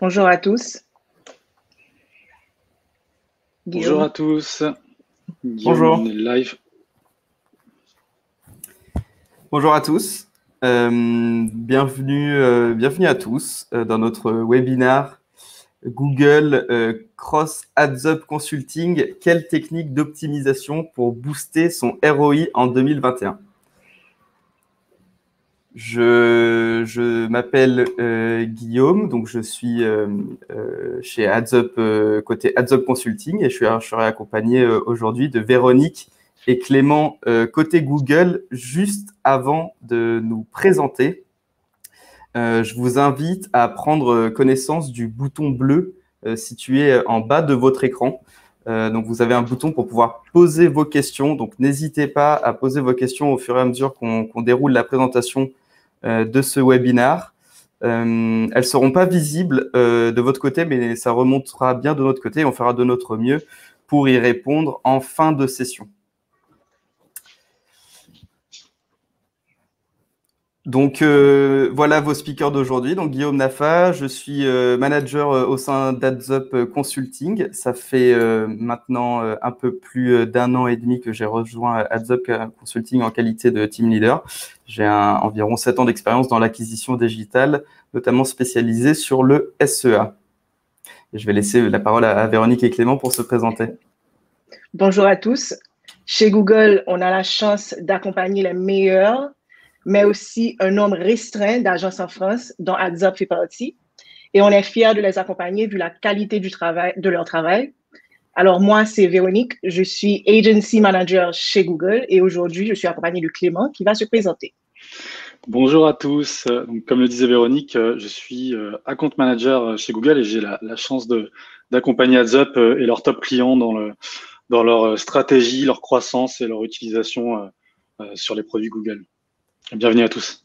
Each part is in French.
Bonjour à tous. Bonjour Guillaume. à tous. Guillaume, Bonjour. on est live. Bonjour à tous. Bienvenue à tous dans notre webinaire Google Cross Ads Up Consulting. Quelle technique d'optimisation pour booster son ROI en 2021? Je m'appelle Guillaume, donc je suis chez Ads Up, côté Ads Up Consulting, et je serai accompagné aujourd'hui de Véronique et Clément côté Google. Juste avant de nous présenter, je vous invite à prendre connaissance du bouton bleu situé en bas de votre écran. Donc, vous avez un bouton pour pouvoir poser vos questions. Donc, n'hésitez pas à poser vos questions au fur et à mesure qu'on déroule la présentation de ce webinaire. Elles ne seront pas visibles de votre côté, mais ça remontera bien de notre côté. On fera de notre mieux pour y répondre en fin de session. Donc, voilà vos speakers d'aujourd'hui. Donc, Guillaume Nafa, je suis manager au sein d'AdsUp Consulting. Ça fait maintenant un peu plus d'1 an et demi que j'ai rejoint AdsUp Consulting en qualité de team leader. J'ai environ 7 ans d'expérience dans l'acquisition digitale, notamment spécialisée sur le SEA. Et je vais laisser la parole à Véronique et Clément pour se présenter. Bonjour à tous. Chez Google, on a la chance d'accompagner les meilleurs, mais aussi un nombre restreint d'agences en France, dont AdsUp fait partie. Et on est fiers de les accompagner vu la qualité de leur travail. Alors moi, c'est Véronique. Je suis Agency Manager chez Google et aujourd'hui, je suis accompagnée de Clément qui va se présenter. Bonjour à tous. Donc, comme le disait Véronique, je suis account manager chez Google et j'ai la chance d'accompagner AdsUp et leurs top clients dans leur stratégie, leur croissance et leur utilisation sur les produits Google. Bienvenue à tous.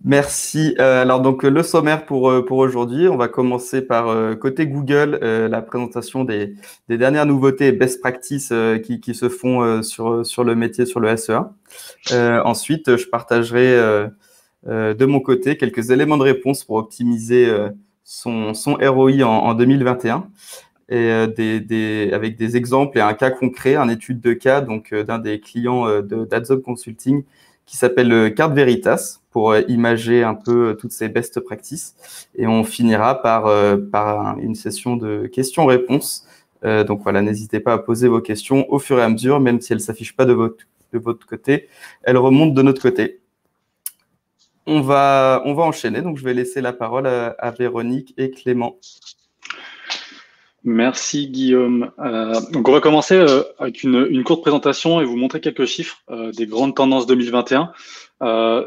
Merci. Alors donc le sommaire pour aujourd'hui, on va commencer par côté Google, la présentation des dernières nouveautés et best practices qui se font sur le métier, sur le SEA. Ensuite, je partagerai de mon côté quelques éléments de réponse pour optimiser son ROI en 2021 et avec des exemples et un cas concret, une étude de cas donc d'un des clients d'AdsUp Consulting qui s'appelle Carte Veritas pour imager un peu toutes ces best practices. Et on finira par une session de questions-réponses. Donc voilà, n'hésitez pas à poser vos questions au fur et à mesure, même si elles ne s'affichent pas de votre côté, elles remontent de notre côté. On va enchaîner, donc je vais laisser la parole à Véronique et Clément. Merci Guillaume. Donc on va commencer avec une courte présentation et vous montrer quelques chiffres des grandes tendances 2021.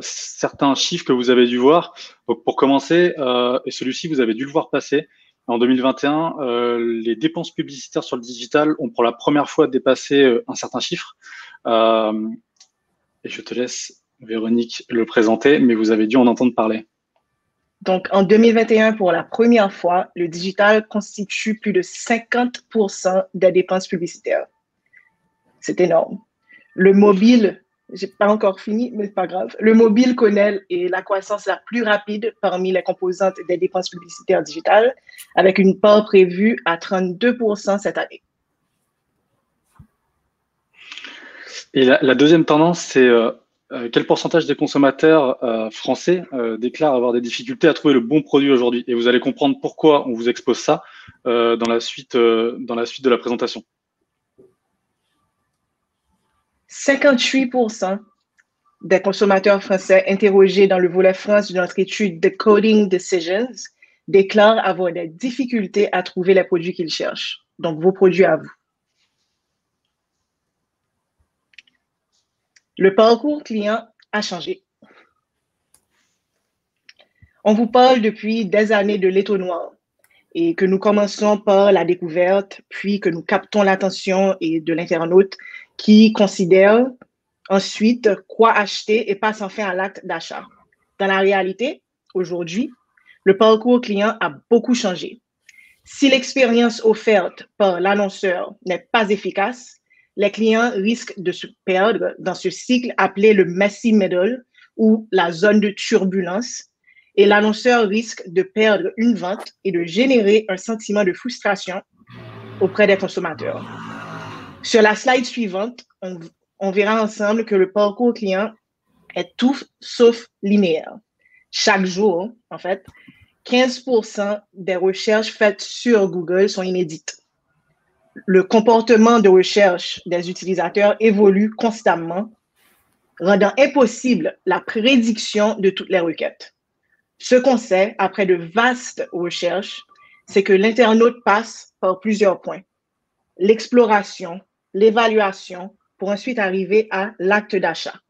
Certains chiffres que vous avez dû voir. Donc pour commencer, et celui-ci vous avez dû le voir passer, en 2021, les dépenses publicitaires sur le digital ont pour la première fois dépassé un certain chiffre. Et je te laisse, Véronique, le présenter, mais vous avez dû en entendre parler. Donc, en 2021, pour la première fois, le digital constitue plus de 50% des dépenses publicitaires. C'est énorme. Le mobile, j'ai pas encore fini, mais c'est pas grave. Le mobile connaît la croissance la plus rapide parmi les composantes des dépenses publicitaires digitales, avec une part prévue à 32% cette année. Et la deuxième tendance, c'est quel pourcentage des consommateurs français déclarent avoir des difficultés à trouver le bon produit aujourd'hui. Et vous allez comprendre pourquoi on vous expose ça dans la suite de la présentation. 58% des consommateurs français interrogés dans le volet France de notre étude The Coding Decisions déclarent avoir des difficultés à trouver les produits qu'ils cherchent. Donc, vos produits à vous. Le parcours client a changé. On vous parle depuis des années de l'étonnoir et que nous commençons par la découverte, puis que nous captons l'attention de l'internaute qui considère ensuite quoi acheter et passe enfin à l'acte d'achat. Dans la réalité, aujourd'hui, le parcours client a beaucoup changé. Si l'expérience offerte par l'annonceur n'est pas efficace, les clients risquent de se perdre dans ce cycle appelé le messy middle ou la zone de turbulence. et l'annonceur risque de perdre une vente et de générer un sentiment de frustration auprès des consommateurs. Sur la slide suivante, on verra ensemble que le parcours client est tout sauf linéaire. Chaque jour, en fait, 15% des recherches faites sur Google sont inédites. Le comportement de recherche des utilisateurs évolue constamment, rendant impossible la prédiction de toutes les requêtes. Ce qu'on sait, après de vastes recherches, c'est que l'internaute passe par plusieurs points. L'exploration, l'évaluation, pour ensuite arriver à l'acte d'achat.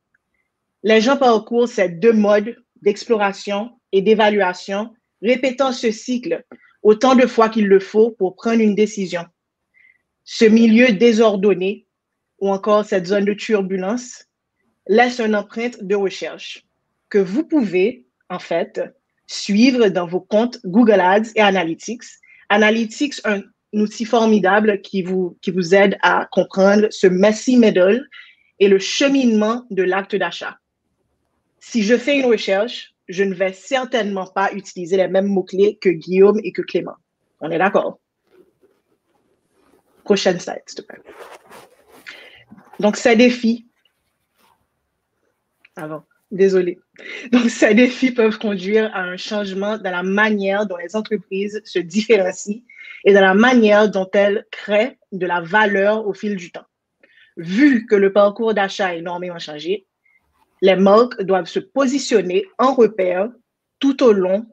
Les gens parcourent ces deux modes d'exploration et d'évaluation, répétant ce cycle autant de fois qu'il le faut pour prendre une décision. Ce milieu désordonné, ou encore cette zone de turbulence, laisse une empreinte de recherche que vous pouvez, en fait, suivre dans vos comptes Google Ads et Analytics. Analytics, un outil formidable qui vous aide à comprendre ce messy middle et le cheminement de l'acte d'achat. Si je fais une recherche, je ne vais certainement pas utiliser les mêmes mots-clés que Guillaume et que Clément. On est d'accord? Prochaine slide, s'il te plaît. Donc, ces défis. Désolé. Donc, ces défis peuvent conduire à un changement dans la manière dont les entreprises se différencient et dans la manière dont elles créent de la valeur au fil du temps. Vu que le parcours d'achat a énormément changé, les marques doivent se positionner en repère tout au long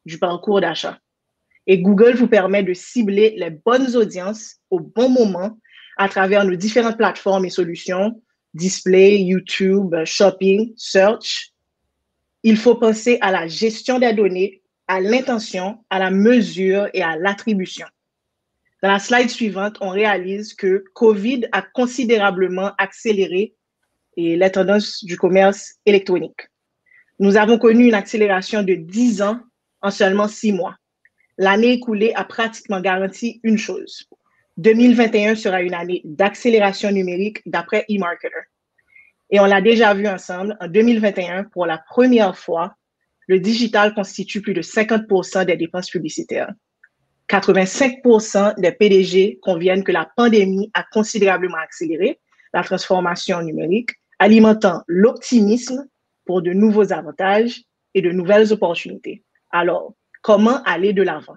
du parcours d'achat. Et Google vous permet de cibler les bonnes audiences au bon moment à travers nos différentes plateformes et solutions, display, YouTube, shopping, search. Il faut penser à la gestion des données, à l'intention, à la mesure et à l'attribution. Dans la slide suivante, on réalise que COVID a considérablement accéléré les tendances du commerce électronique. Nous avons connu une accélération de 10 ans en seulement 6 mois. L'année écoulée a pratiquement garanti une chose. 2021 sera une année d'accélération numérique d'après eMarketer. Et on l'a déjà vu ensemble, en 2021, pour la première fois, le digital constitue plus de 50% des dépenses publicitaires. 85% des PDG conviennent que la pandémie a considérablement accéléré la transformation numérique, alimentant l'optimisme pour de nouveaux avantages et de nouvelles opportunités. Alors, comment aller de l'avant?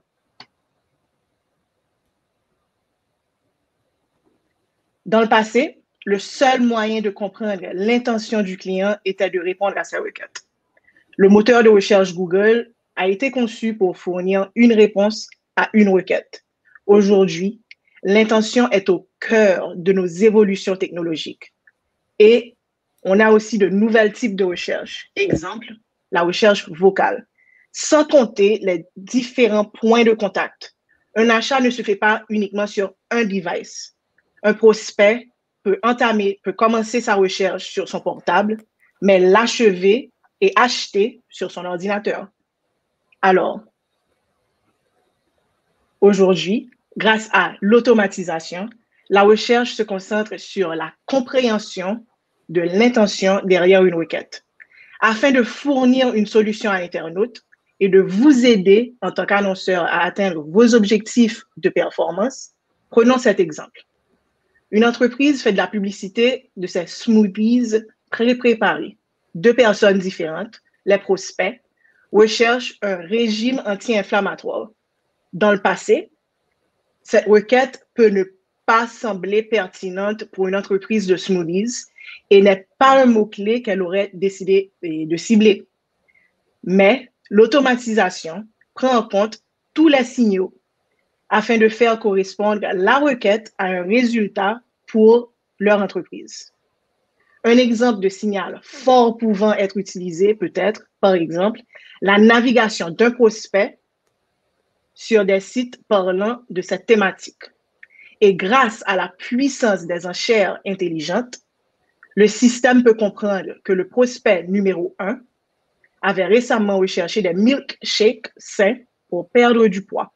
Dans le passé, le seul moyen de comprendre l'intention du client était de répondre à sa requête. Le moteur de recherche Google a été conçu pour fournir une réponse à une requête. Aujourd'hui, l'intention est au cœur de nos évolutions technologiques. Et on a aussi de nouveaux types de recherche. Exemple, la recherche vocale. Sans compter les différents points de contact. Un achat ne se fait pas uniquement sur un device. Un prospect peut commencer sa recherche sur son portable, mais l'achever et acheter sur son ordinateur. Alors, aujourd'hui, grâce à l'automatisation, la recherche se concentre sur la compréhension de l'intention derrière une requête. Afin de fournir une solution à l'internaute et de vous aider en tant qu'annonceur à atteindre vos objectifs de performance, prenons cet exemple. Une entreprise fait de la publicité de ses smoothies pré-préparés. 2 personnes différentes, les prospects, recherchent un régime anti-inflammatoire. Dans le passé, cette requête peut ne pas sembler pertinente pour une entreprise de smoothies et n'est pas un mot-clé qu'elle aurait décidé de cibler. Mais l'automatisation prend en compte tous les signaux afin de faire correspondre la requête à un résultat pour leur entreprise. Un exemple de signal fort pouvant être utilisé peut être, par exemple, la navigation d'un prospect sur des sites parlant de cette thématique. Et grâce à la puissance des enchères intelligentes, le système peut comprendre que le prospect numéro 1 avait récemment recherché des milkshakes sains pour perdre du poids.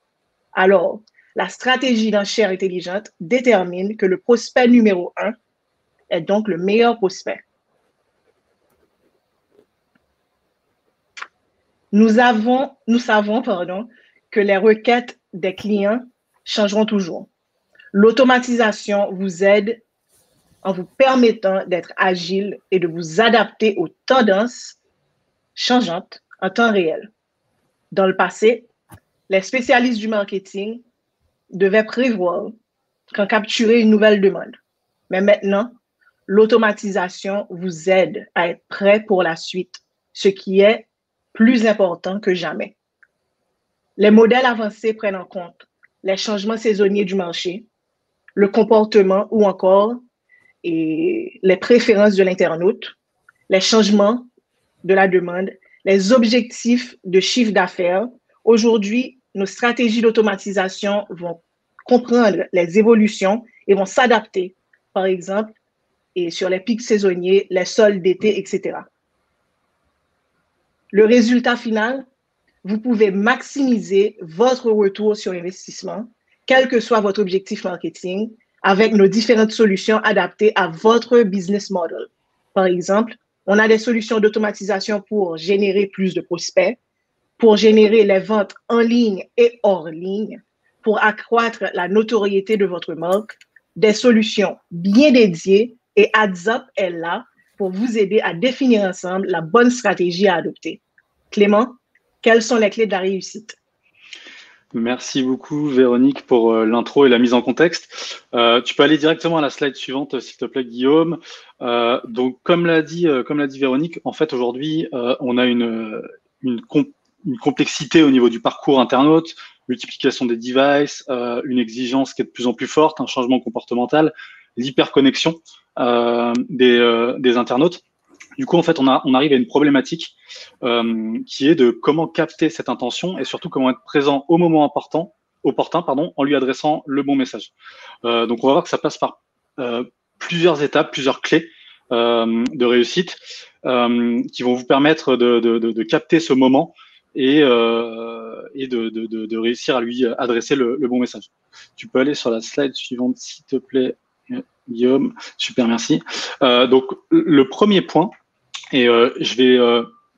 Alors, la stratégie d'enchère intelligente détermine que le prospect numéro 1 est donc le meilleur prospect. Nous savons, que les requêtes des clients changeront toujours. L'automatisation vous aide en vous permettant d'être agile et de vous adapter aux tendances changeantes en temps réel. Dans le passé, les spécialistes du marketing devaient prévoir quand capturer une nouvelle demande. Mais maintenant, l'automatisation vous aide à être prêt pour la suite, ce qui est plus important que jamais. Les modèles avancés prennent en compte les changements saisonniers du marché, le comportement ou encore les préférences de l'internaute, les changements de la demande, les objectifs de chiffre d'affaires. Aujourd'hui, nos stratégies d'automatisation vont comprendre les évolutions et vont s'adapter, par exemple, et sur les pics saisonniers, les soldes d'été, etc. Le résultat final, vous pouvez maximiser votre retour sur investissement, quel que soit votre objectif marketing, avec nos différentes solutions adaptées à votre business model. Par exemple, on a des solutions d'automatisation pour générer plus de prospects, pour générer les ventes en ligne et hors ligne, pour accroître la notoriété de votre marque, des solutions bien dédiées, et AdsUp est là pour vous aider à définir ensemble la bonne stratégie à adopter. Clément, quelles sont les clés de la réussite? Merci beaucoup, Véronique, pour l'intro et la mise en contexte. Tu peux aller directement à la slide suivante, s'il te plaît, Guillaume. Donc, comme l'a dit Véronique, en fait, aujourd'hui, on a une complexité au niveau du parcours internaute, multiplication des devices, une exigence qui est de plus en plus forte, un changement comportemental, l'hyperconnexion des internautes. Du coup, en fait, on arrive à une problématique qui est de comment capter cette intention et surtout comment être présent au moment opportun, en lui adressant le bon message. Donc, on va voir que ça passe par plusieurs étapes, plusieurs clés de réussite qui vont vous permettre de capter ce moment et de réussir à lui adresser le bon message. Tu peux aller sur la slide suivante, s'il te plaît, Guillaume. Super, merci. Donc, le premier point, et je vais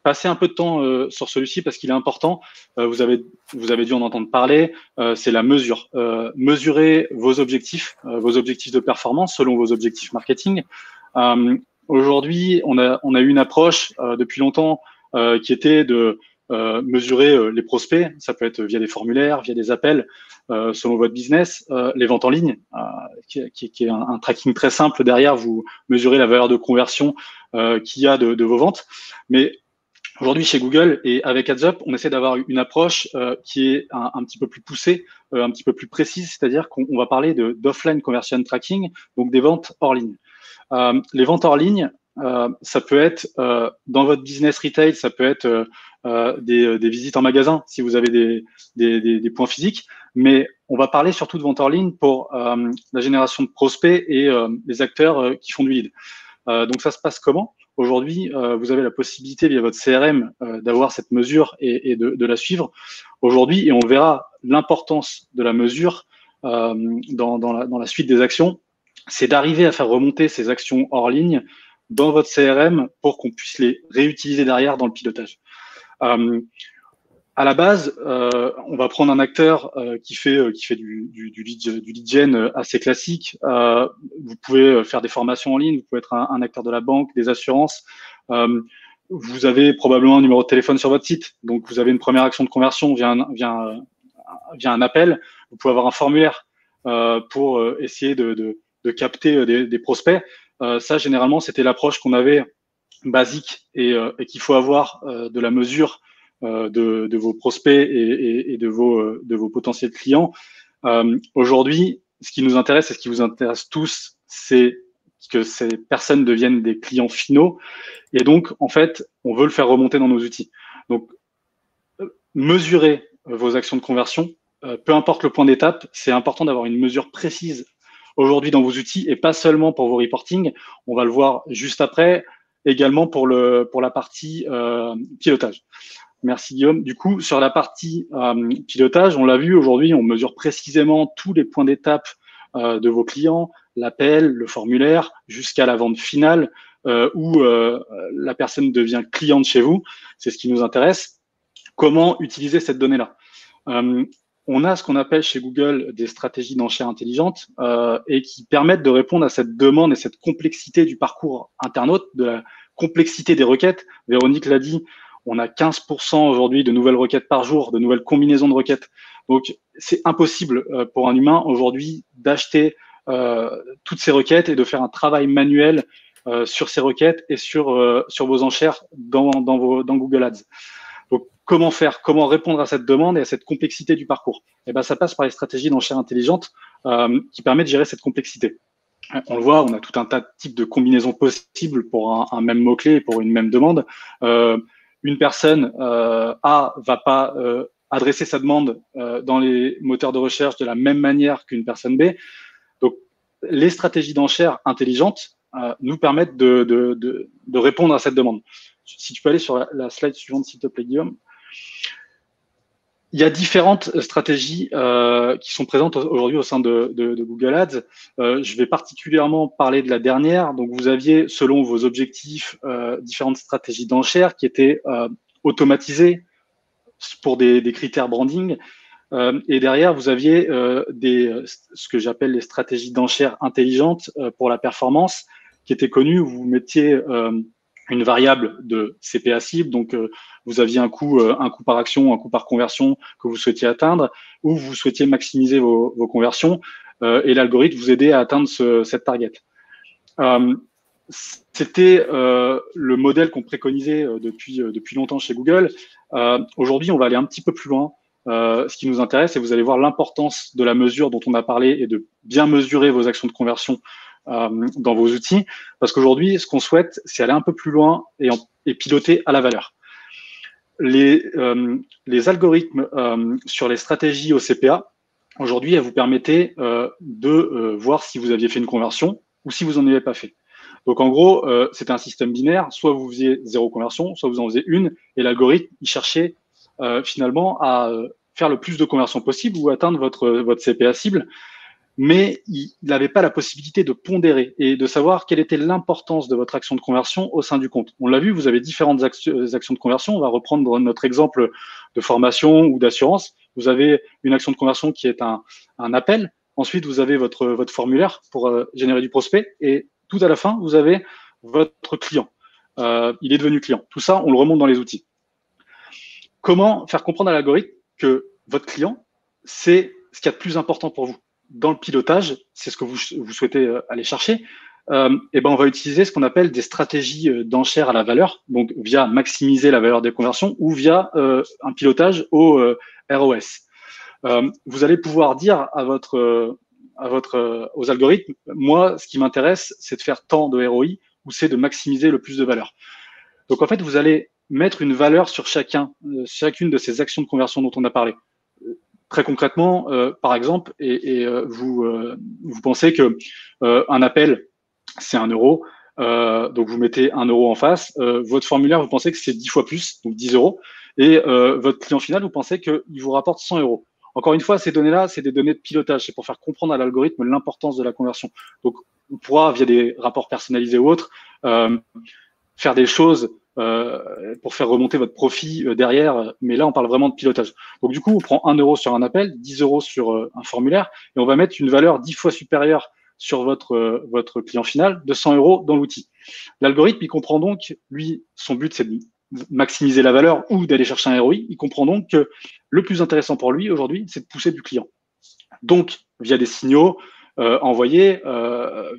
passer un peu de temps sur celui-ci parce qu'il est important. Vous avez dû en entendre parler. C'est la mesure. Mesurer vos objectifs de performance selon vos objectifs marketing. Aujourd'hui, on a eu une approche depuis longtemps qui était de mesurer les prospects. Ça peut être via des formulaires, via des appels, selon votre business. Les ventes en ligne, qui est un tracking très simple derrière. Vous mesurez la valeur de conversion qu'il y a de vos ventes. Mais aujourd'hui, chez Google et avec AdsUp, on essaie d'avoir une approche qui est un petit peu plus poussée, un petit peu plus précise, c'est-à-dire qu'on va parler d'offline conversion tracking, donc des ventes hors ligne. Les ventes hors ligne, ça peut être dans votre business retail, ça peut être des visites en magasin si vous avez des points physiques, mais on va parler surtout de ventes hors ligne pour la génération de prospects et les acteurs qui font du lead. Donc ça se passe comment? Aujourd'hui, vous avez la possibilité via votre CRM d'avoir cette mesure et de la suivre aujourd'hui, et on verra l'importance de la mesure dans la suite des actions. C'est d'arriver à faire remonter ces actions hors ligne dans votre CRM pour qu'on puisse les réutiliser derrière dans le pilotage. À la base, on va prendre un acteur qui fait du lead gen assez classique. Vous pouvez faire des formations en ligne, vous pouvez être un acteur de la banque, des assurances. Vous avez probablement un numéro de téléphone sur votre site, donc vous avez une première action de conversion via un appel. Vous pouvez avoir un formulaire pour essayer de capter des prospects. Ça, généralement, c'était l'approche qu'on avait basique et qu'il faut avoir de la mesure de vos prospects et de vos potentiels clients. Aujourd'hui, ce qui nous intéresse et ce qui vous intéresse tous, c'est que ces personnes deviennent des clients finaux. Et donc, en fait, on veut le faire remonter dans nos outils. Donc, mesurer vos actions de conversion, peu importe le point d'étape, c'est important d'avoir une mesure précise aujourd'hui dans vos outils et pas seulement pour vos reporting. On va le voir juste après, également pour la partie pilotage. Merci Guillaume. Du coup, sur la partie pilotage, on l'a vu aujourd'hui, on mesure précisément tous les points d'étape de vos clients, l'appel, le formulaire, jusqu'à la vente finale où la personne devient cliente chez vous. C'est ce qui nous intéresse. Comment utiliser cette donnée-là? On a ce qu'on appelle chez Google des stratégies d'enchères intelligentes et qui permettent de répondre à cette demande et cette complexité du parcours internaute, de la complexité des requêtes. Véronique l'a dit, on a 15% aujourd'hui de nouvelles requêtes par jour, de nouvelles combinaisons de requêtes. Donc, c'est impossible pour un humain aujourd'hui d'acheter toutes ces requêtes et de faire un travail manuel sur ces requêtes et sur vos enchères dans Google Ads. Donc, comment faire? Comment répondre à cette demande et à cette complexité du parcours? Eh ben, ça passe par les stratégies d'enchères intelligentes qui permettent de gérer cette complexité. On le voit, on a tout un tas de types de combinaisons possibles pour un même mot-clé et pour une même demande. Une personne A va pas adresser sa demande dans les moteurs de recherche de la même manière qu'une personne B. Donc, les stratégies d'enchères intelligentes nous permettent de répondre à cette demande. Si tu peux aller sur la slide suivante, s'il te plaît, Guillaume. Il y a différentes stratégies qui sont présentes aujourd'hui au sein de Google Ads. Je vais particulièrement parler de la dernière. Donc, vous aviez, selon vos objectifs, différentes stratégies d'enchères qui étaient automatisées pour des critères branding. Et derrière, vous aviez ce que j'appelle les stratégies d'enchères intelligentes pour la performance, qui étaient connues où vous mettiez une variable de CPA cible, donc vous aviez un coût par action, un coût par conversion que vous souhaitiez atteindre, ou vous souhaitiez maximiser vos conversions, et l'algorithme vous aidait à atteindre cette target. C'était le modèle qu'on préconisait depuis longtemps chez Google. Aujourd'hui, on va aller un petit peu plus loin. Ce qui nous intéresse, et vous allez voir l'importance de la mesure dont on a parlé et de bien mesurer vos actions de conversion dans vos outils, parce qu'aujourd'hui, ce qu'on souhaite, c'est aller un peu plus loin et piloter à la valeur. Les algorithmes sur les stratégies au CPA, aujourd'hui, elles vous permettaient de voir si vous aviez fait une conversion ou si vous n'en avez pas fait. Donc, en gros, c'était un système binaire. Soit vous faisiez 0 conversion, soit vous en faisiez une, et l'algorithme, il cherchait finalement à faire le plus de conversions possible ou atteindre votre CPA cible. Mais il n'avait pas la possibilité de pondérer et de savoir quelle était l'importance de votre action de conversion au sein du compte. On l'a vu, vous avez différentes actions de conversion. On va reprendre notre exemple de formation ou d'assurance. Vous avez une action de conversion qui est un appel. Ensuite, vous avez votre formulaire pour générer du prospect. Et tout à la fin, vous avez votre client. Il est devenu client. Tout ça, on le remonte dans les outils. Comment faire comprendre à l'algorithme que votre client, c'est ce qu'il y a de plus important pour vous? Dans le pilotage, c'est ce que vous souhaitez aller chercher, et ben on va utiliser ce qu'on appelle des stratégies d'enchères à la valeur, donc via maximiser la valeur des conversions ou via un pilotage au ROS. Vous allez pouvoir dire aux algorithmes, moi, ce qui m'intéresse, c'est de faire tant de ROI ou c'est de maximiser le plus de valeur. Donc en fait, vous allez mettre une valeur sur chacune de ces actions de conversion dont on a parlé. Très concrètement, par exemple, vous pensez que un appel, c'est 1 euro, donc vous mettez 1 euro en face. Votre formulaire, vous pensez que c'est 10 fois plus, donc 10 euros. Et votre client final, vous pensez qu'il vous rapporte 100 euros. Encore une fois, ces données-là, c'est des données de pilotage. C'est pour faire comprendre à l'algorithme l'importance de la conversion. Donc, on pourra, via des rapports personnalisés ou autres, faire des choses pour faire remonter votre profit derrière, mais là on parle vraiment de pilotage. Donc du coup, on prend 1 euro sur un appel, 10 euros sur un formulaire, et on va mettre une valeur 10 fois supérieure sur votre client final de 100 euros dans l'outil. L'algorithme, il comprend donc, lui, son but c'est de maximiser la valeur ou d'aller chercher un ROI. Il comprend donc que le plus intéressant pour lui aujourd'hui, c'est de pousser du client. Donc, via des signaux envoyés,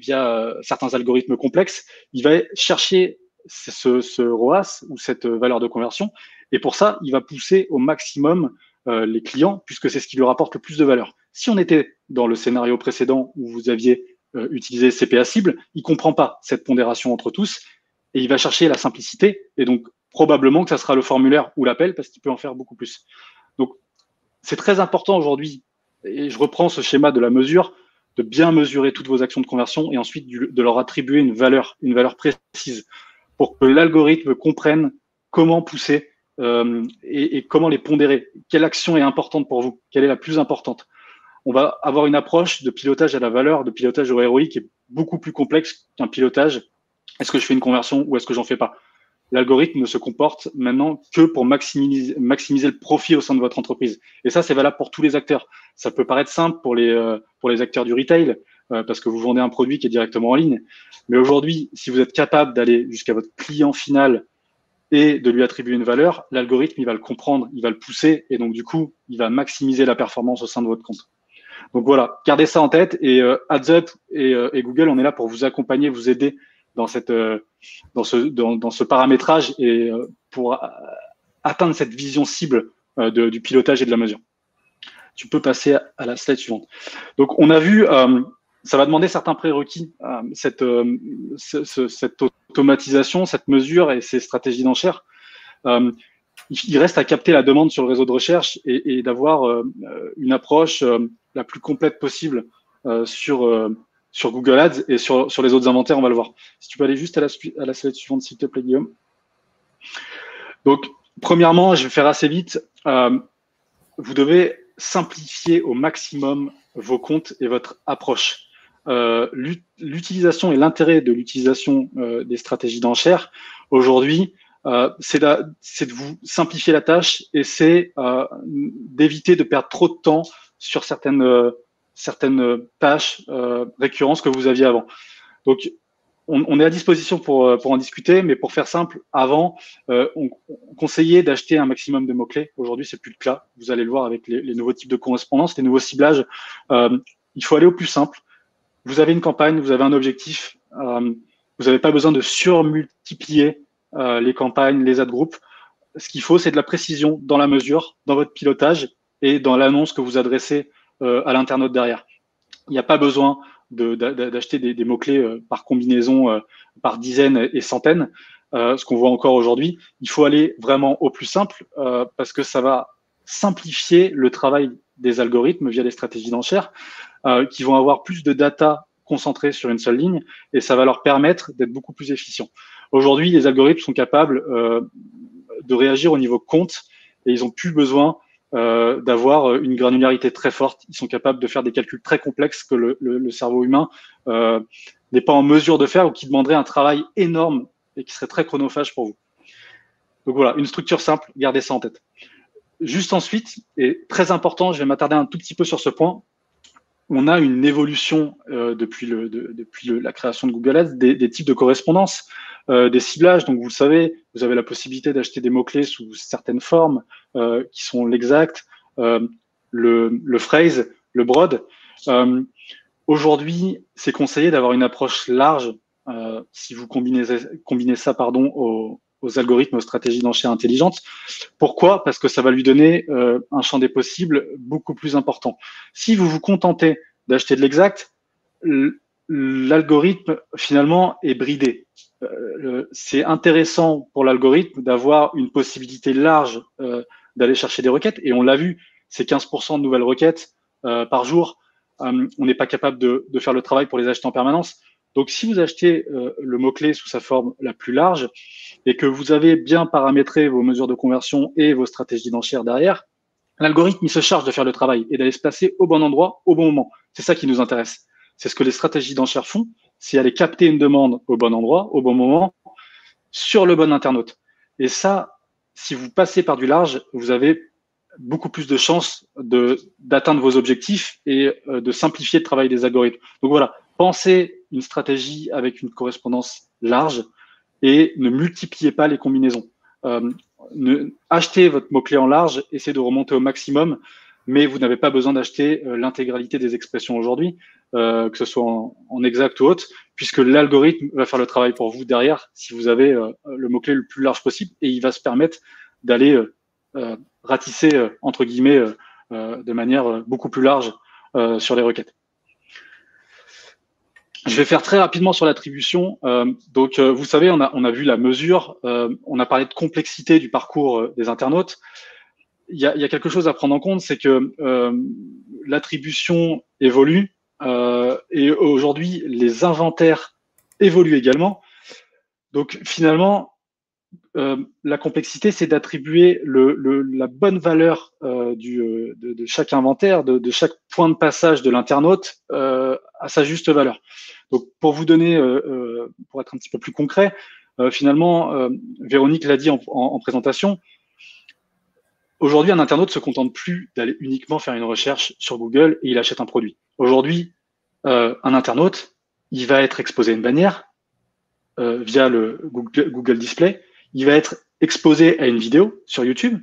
via certains algorithmes complexes, il va chercher ce ROAS ou cette valeur de conversion. Et pour ça, il va pousser au maximum les clients puisque c'est ce qui lui rapporte le plus de valeur. Si on était dans le scénario précédent où vous aviez utilisé CPA cible, il comprend pas cette pondération entre tous et il va chercher la simplicité et donc probablement que ça sera le formulaire ou l'appel parce qu'il peut en faire beaucoup plus. Donc, c'est très important aujourd'hui et je reprends ce schéma de la mesure, de bien mesurer toutes vos actions de conversion et ensuite de leur attribuer une valeur précise, pour que l'algorithme comprenne comment pousser et comment les pondérer. Quelle action est importante pour vous? Quelle est la plus importante? On va avoir une approche de pilotage à la valeur, de pilotage au ROI qui est beaucoup plus complexe qu'un pilotage. Est-ce que je fais une conversion ou est-ce que j'en fais pas? l'algorithme ne se comporte maintenant que pour maximiser le profit au sein de votre entreprise. Et ça, c'est valable pour tous les acteurs. Ça peut paraître simple pour les acteurs du retail, parce que vous vendez un produit qui est directement en ligne. Mais aujourd'hui, si vous êtes capable d'aller jusqu'à votre client final et de lui attribuer une valeur, l'algorithme, il va le comprendre, il va le pousser, et donc du coup, il va maximiser la performance au sein de votre compte. Donc voilà, gardez ça en tête, et AdsUp et Google, on est là pour vous accompagner, vous aider dans ce paramétrage et pour atteindre cette vision cible du pilotage et de la mesure. Tu peux passer à la slide suivante. Donc on a vu, ça va demander certains prérequis, cette automatisation, cette mesure et ces stratégies d'enchères. Il reste à capter la demande sur le réseau de recherche et d'avoir une approche la plus complète possible sur Google Ads et sur les autres inventaires, on va le voir. Si tu peux aller juste à la slide suivante, s'il te plaît, Guillaume. Donc, premièrement, je vais faire assez vite. Vous devez simplifier au maximum vos comptes et votre approche. L'utilisation et l'intérêt de l'utilisation des stratégies d'enchères, aujourd'hui, c'est de vous simplifier la tâche et c'est d'éviter de perdre trop de temps sur certaines tâches récurrentes que vous aviez avant. Donc, on est à disposition pour en discuter, mais pour faire simple, avant, on conseillait d'acheter un maximum de mots-clés. Aujourd'hui, c'est plus le cas. Vous allez le voir avec les nouveaux types de correspondance, les nouveaux ciblages. Il faut aller au plus simple. Vous avez une campagne, vous avez un objectif. Vous n'avez pas besoin de surmultiplier les campagnes, les ad groups. Ce qu'il faut, c'est de la précision dans la mesure, dans votre pilotage et dans l'annonce que vous adressez à l'internaute derrière. Il n'y a pas besoin d'acheter des mots-clés par combinaison, par dizaines et centaines, ce qu'on voit encore aujourd'hui. Il faut aller vraiment au plus simple parce que ça va simplifier le travail des algorithmes via les stratégies d'enchères qui vont avoir plus de data concentrée sur une seule ligne et ça va leur permettre d'être beaucoup plus efficients. Aujourd'hui, les algorithmes sont capables de réagir au niveau compte et ils n'ont plus besoin d'avoir une granularité très forte. Ils sont capables de faire des calculs très complexes que le cerveau humain n'est pas en mesure de faire ou qui demanderait un travail énorme et qui serait très chronophage pour vous. Donc voilà, une structure simple, gardez ça en tête. Juste ensuite, et très important, je vais m'attarder un tout petit peu sur ce point, on a une évolution depuis la création de Google Ads des types de correspondance, des ciblages. Donc, vous le savez, vous avez la possibilité d'acheter des mots-clés sous certaines formes qui sont l'exact, le phrase, le broad. Aujourd'hui, c'est conseillé d'avoir une approche large si vous combinez ça aux algorithmes, aux stratégies d'enchères intelligentes. Pourquoi? Parce que ça va lui donner un champ des possibles beaucoup plus important. Si vous vous contentez d'acheter de l'exact, l'algorithme finalement est bridé. C'est intéressant pour l'algorithme d'avoir une possibilité large d'aller chercher des requêtes, et on l'a vu, c'est 15% de nouvelles requêtes par jour. On n'est pas capable de faire le travail pour les acheter en permanence. Donc, si vous achetez le mot-clé sous sa forme la plus large et que vous avez bien paramétré vos mesures de conversion et vos stratégies d'enchères derrière, l'algorithme, il se charge de faire le travail et d'aller se placer au bon endroit, au bon moment. C'est ça qui nous intéresse. C'est ce que les stratégies d'enchères font, c'est aller capter une demande au bon endroit, au bon moment, sur le bon internaute. Et ça, si vous passez par du large, vous avez beaucoup plus de chances d'atteindre vos objectifs et de simplifier le travail des algorithmes. Donc voilà, pensez une stratégie avec une correspondance large et ne multipliez pas les combinaisons. Achetez votre mot-clé en large, essayez de remonter au maximum, mais vous n'avez pas besoin d'acheter l'intégralité des expressions aujourd'hui, que ce soit en exact ou autre, puisque l'algorithme va faire le travail pour vous derrière si vous avez le mot-clé le plus large possible et il va se permettre d'aller ratisser, entre guillemets, de manière beaucoup plus large sur les requêtes. Je vais faire très rapidement sur l'attribution. Donc, vous savez, on a vu la mesure, on a parlé de complexité du parcours des internautes. Il y a quelque chose à prendre en compte, c'est que l'attribution évolue et aujourd'hui, les inventaires évoluent également. Donc, finalement, la complexité, c'est d'attribuer la bonne valeur de chaque inventaire, de chaque point de passage de l'internaute à sa juste valeur. Donc, pour vous donner, pour être un petit peu plus concret, finalement, Véronique l'a dit en présentation, aujourd'hui, un internaute se contente plus d'aller uniquement faire une recherche sur Google et il achète un produit. Aujourd'hui, un internaute, il va être exposé à une bannière via le Google Display, il va être exposé à une vidéo sur YouTube,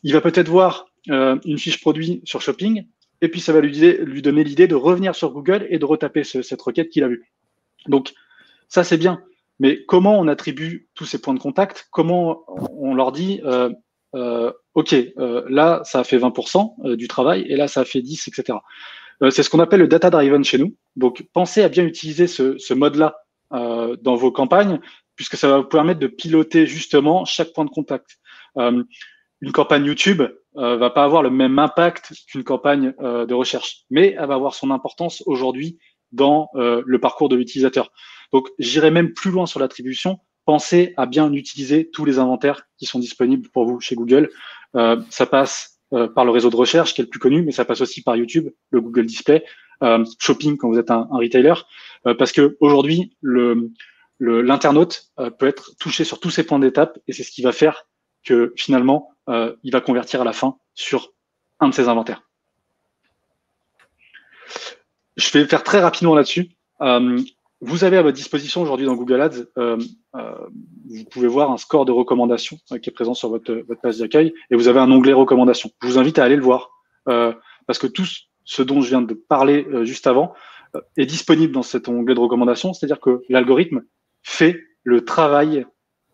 il va peut-être voir une fiche produit sur Shopping, et puis ça va lui donner l'idée de revenir sur Google et de retaper cette requête qu'il a vue. Donc, ça, c'est bien. Mais comment on attribue tous ces points de contact? Comment on leur dit OK, là, ça a fait 20% du travail, et là, ça a fait 10, etc. C'est ce qu'on appelle le data-driven chez nous. Donc, pensez à bien utiliser ce mode-là dans vos campagnes, puisque ça va vous permettre de piloter justement chaque point de contact. Une campagne YouTube va pas avoir le même impact qu'une campagne de recherche, mais elle va avoir son importance aujourd'hui dans le parcours de l'utilisateur. Donc, j'irai même plus loin sur l'attribution. Pensez à bien utiliser tous les inventaires qui sont disponibles pour vous chez Google. Ça passe par le réseau de recherche qui est le plus connu, mais ça passe aussi par YouTube, le Google Display, Shopping quand vous êtes un retailer, parce que aujourd'hui l'internaute peut être touché sur tous ces points d'étape, et c'est ce qui va faire que finalement il va convertir à la fin sur un de ces inventaires. Je vais faire très rapidement là-dessus. Vous avez à votre disposition aujourd'hui dans Google Ads, vous pouvez voir un score de recommandation qui est présent sur votre page d'accueil, et vous avez un onglet recommandations. Je vous invite à aller le voir, parce que tout ce dont je viens de parler juste avant est disponible dans cet onglet de recommandation, c'est-à-dire que l'algorithme fait le travail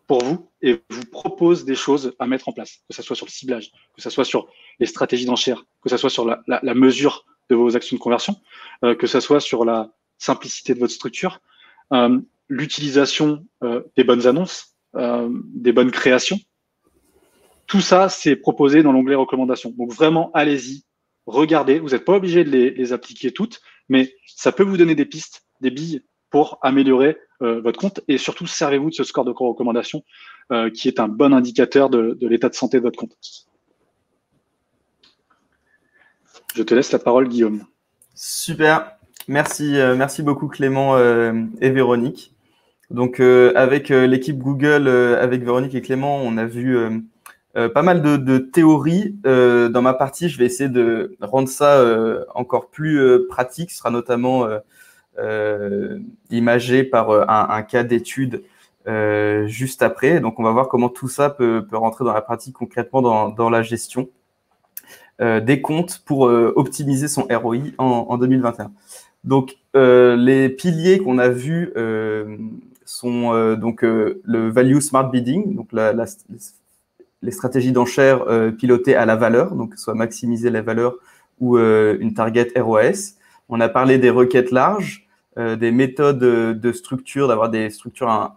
pour vous et vous propose des choses à mettre en place, que ce soit sur le ciblage, que ce soit sur les stratégies d'enchères, que ce soit sur la mesure de vos actions de conversion, que ce soit sur la simplicité de votre structure, l'utilisation des bonnes annonces, des bonnes créations. Tout ça, c'est proposé dans l'onglet recommandations. Donc vraiment, allez-y, regardez. Vous n'êtes pas obligé de les appliquer toutes, mais ça peut vous donner des pistes, des billes pour améliorer votre compte, et surtout servez-vous de ce score de recommandation qui est un bon indicateur de l'état de santé de votre compte. Je te laisse la parole, Guillaume. Super, merci beaucoup Clément et Véronique. Donc avec l'équipe Google, avec Véronique et Clément, on a vu pas mal de théories. Dans ma partie, je vais essayer de rendre ça encore plus pratique. Ce sera notamment imagé par un cas d'étude juste après. Donc, on va voir comment tout ça peut rentrer dans la pratique concrètement dans la gestion des comptes pour optimiser son ROI en 2021. Donc, les piliers qu'on a vus sont donc le Value Smart Bidding, donc les stratégies d'enchères pilotées à la valeur, donc soit maximiser la valeur ou une target ROAS. On a parlé des requêtes larges, des méthodes de structure, d'avoir des structures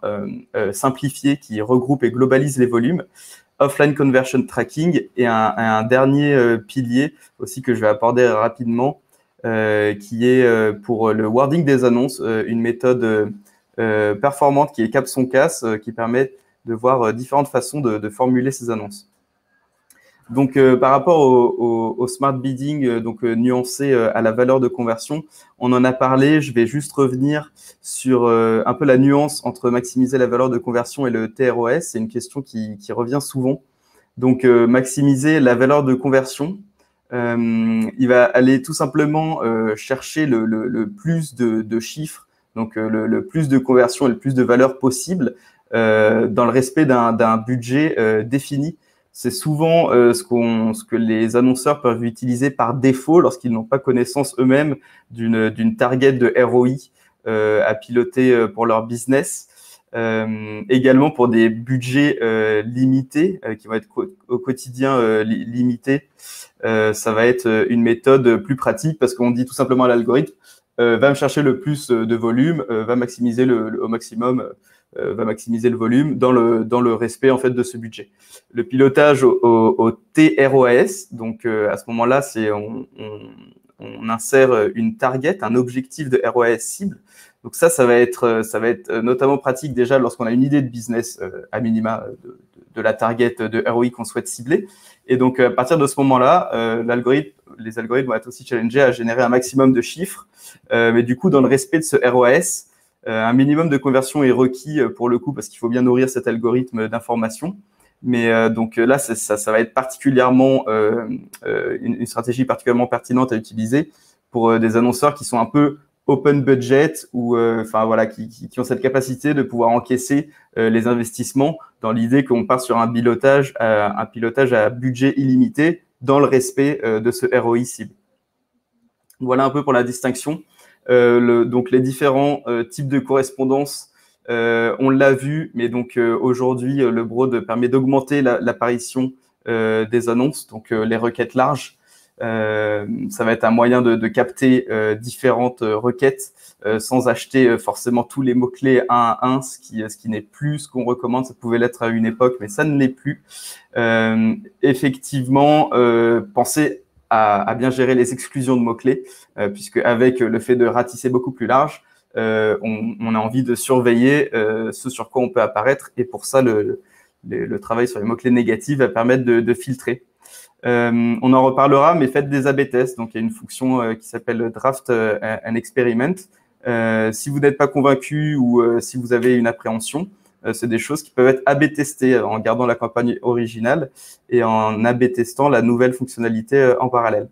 simplifiées qui regroupent et globalisent les volumes, offline conversion tracking, et un dernier pilier aussi que je vais aborder rapidement, qui est pour le wording des annonces, une méthode performante qui est Capson-Cas, qui permet de voir différentes façons de formuler ces annonces. Donc, par rapport au smart bidding, donc nuancé à la valeur de conversion, on en a parlé. Je vais juste revenir sur un peu la nuance entre maximiser la valeur de conversion et le TROS. C'est une question qui revient souvent. Donc, maximiser la valeur de conversion, il va aller tout simplement chercher le plus de chiffres, donc le plus de conversion et le plus de valeur possible dans le respect d'un budget défini. C'est souvent ce que les annonceurs peuvent utiliser par défaut lorsqu'ils n'ont pas connaissance eux-mêmes d'une target de ROI à piloter pour leur business. Également pour des budgets limités qui vont être au quotidien limités. Ça va être une méthode plus pratique parce qu'on dit tout simplement à l'algorithme va me chercher le plus de volume, va maximiser au maximum, va maximiser le volume dans le respect en fait de ce budget. Le pilotage au TROAS, donc à ce moment-là, c'est on insère une target, un objectif de ROAS cible. Donc ça va être notamment pratique déjà lorsqu'on a une idée de business à minima de la target de ROI qu'on souhaite cibler. Et donc à partir de ce moment-là, les algorithmes vont être aussi challengés à générer un maximum de chiffres, mais du coup dans le respect de ce ROAS Un minimum de conversion est requis pour le coup parce qu'il faut bien nourrir cet algorithme d'information. Mais donc là, ça va être particulièrement une stratégie particulièrement pertinente à utiliser pour des annonceurs qui sont un peu open budget ou enfin voilà, qui ont cette capacité de pouvoir encaisser les investissements dans l'idée qu'on part sur un pilotage à budget illimité dans le respect de ce ROI cible. Voilà un peu pour la distinction. Donc les différents types de correspondance, on l'a vu, mais donc aujourd'hui, le Broad permet d'augmenter l'apparition des annonces, donc les requêtes larges. Ça va être un moyen de capter différentes requêtes sans acheter forcément tous les mots-clés un à un, ce qui n'est plus ce qu'on recommande. Ça pouvait l'être à une époque, mais ça ne l'est plus. Effectivement, pensez à bien gérer les exclusions de mots-clés, puisque avec le fait de ratisser beaucoup plus large, on a envie de surveiller ce sur quoi on peut apparaître. Et pour ça, le travail sur les mots-clés négatifs va permettre de filtrer. On en reparlera, mais faites des A/B tests. Donc, il y a une fonction qui s'appelle Draft and Experiment. Si vous n'êtes pas convaincu ou si vous avez une appréhension, c'est des choses qui peuvent être A/B testées en gardant la campagne originale et en A/B testant la nouvelle fonctionnalité en parallèle.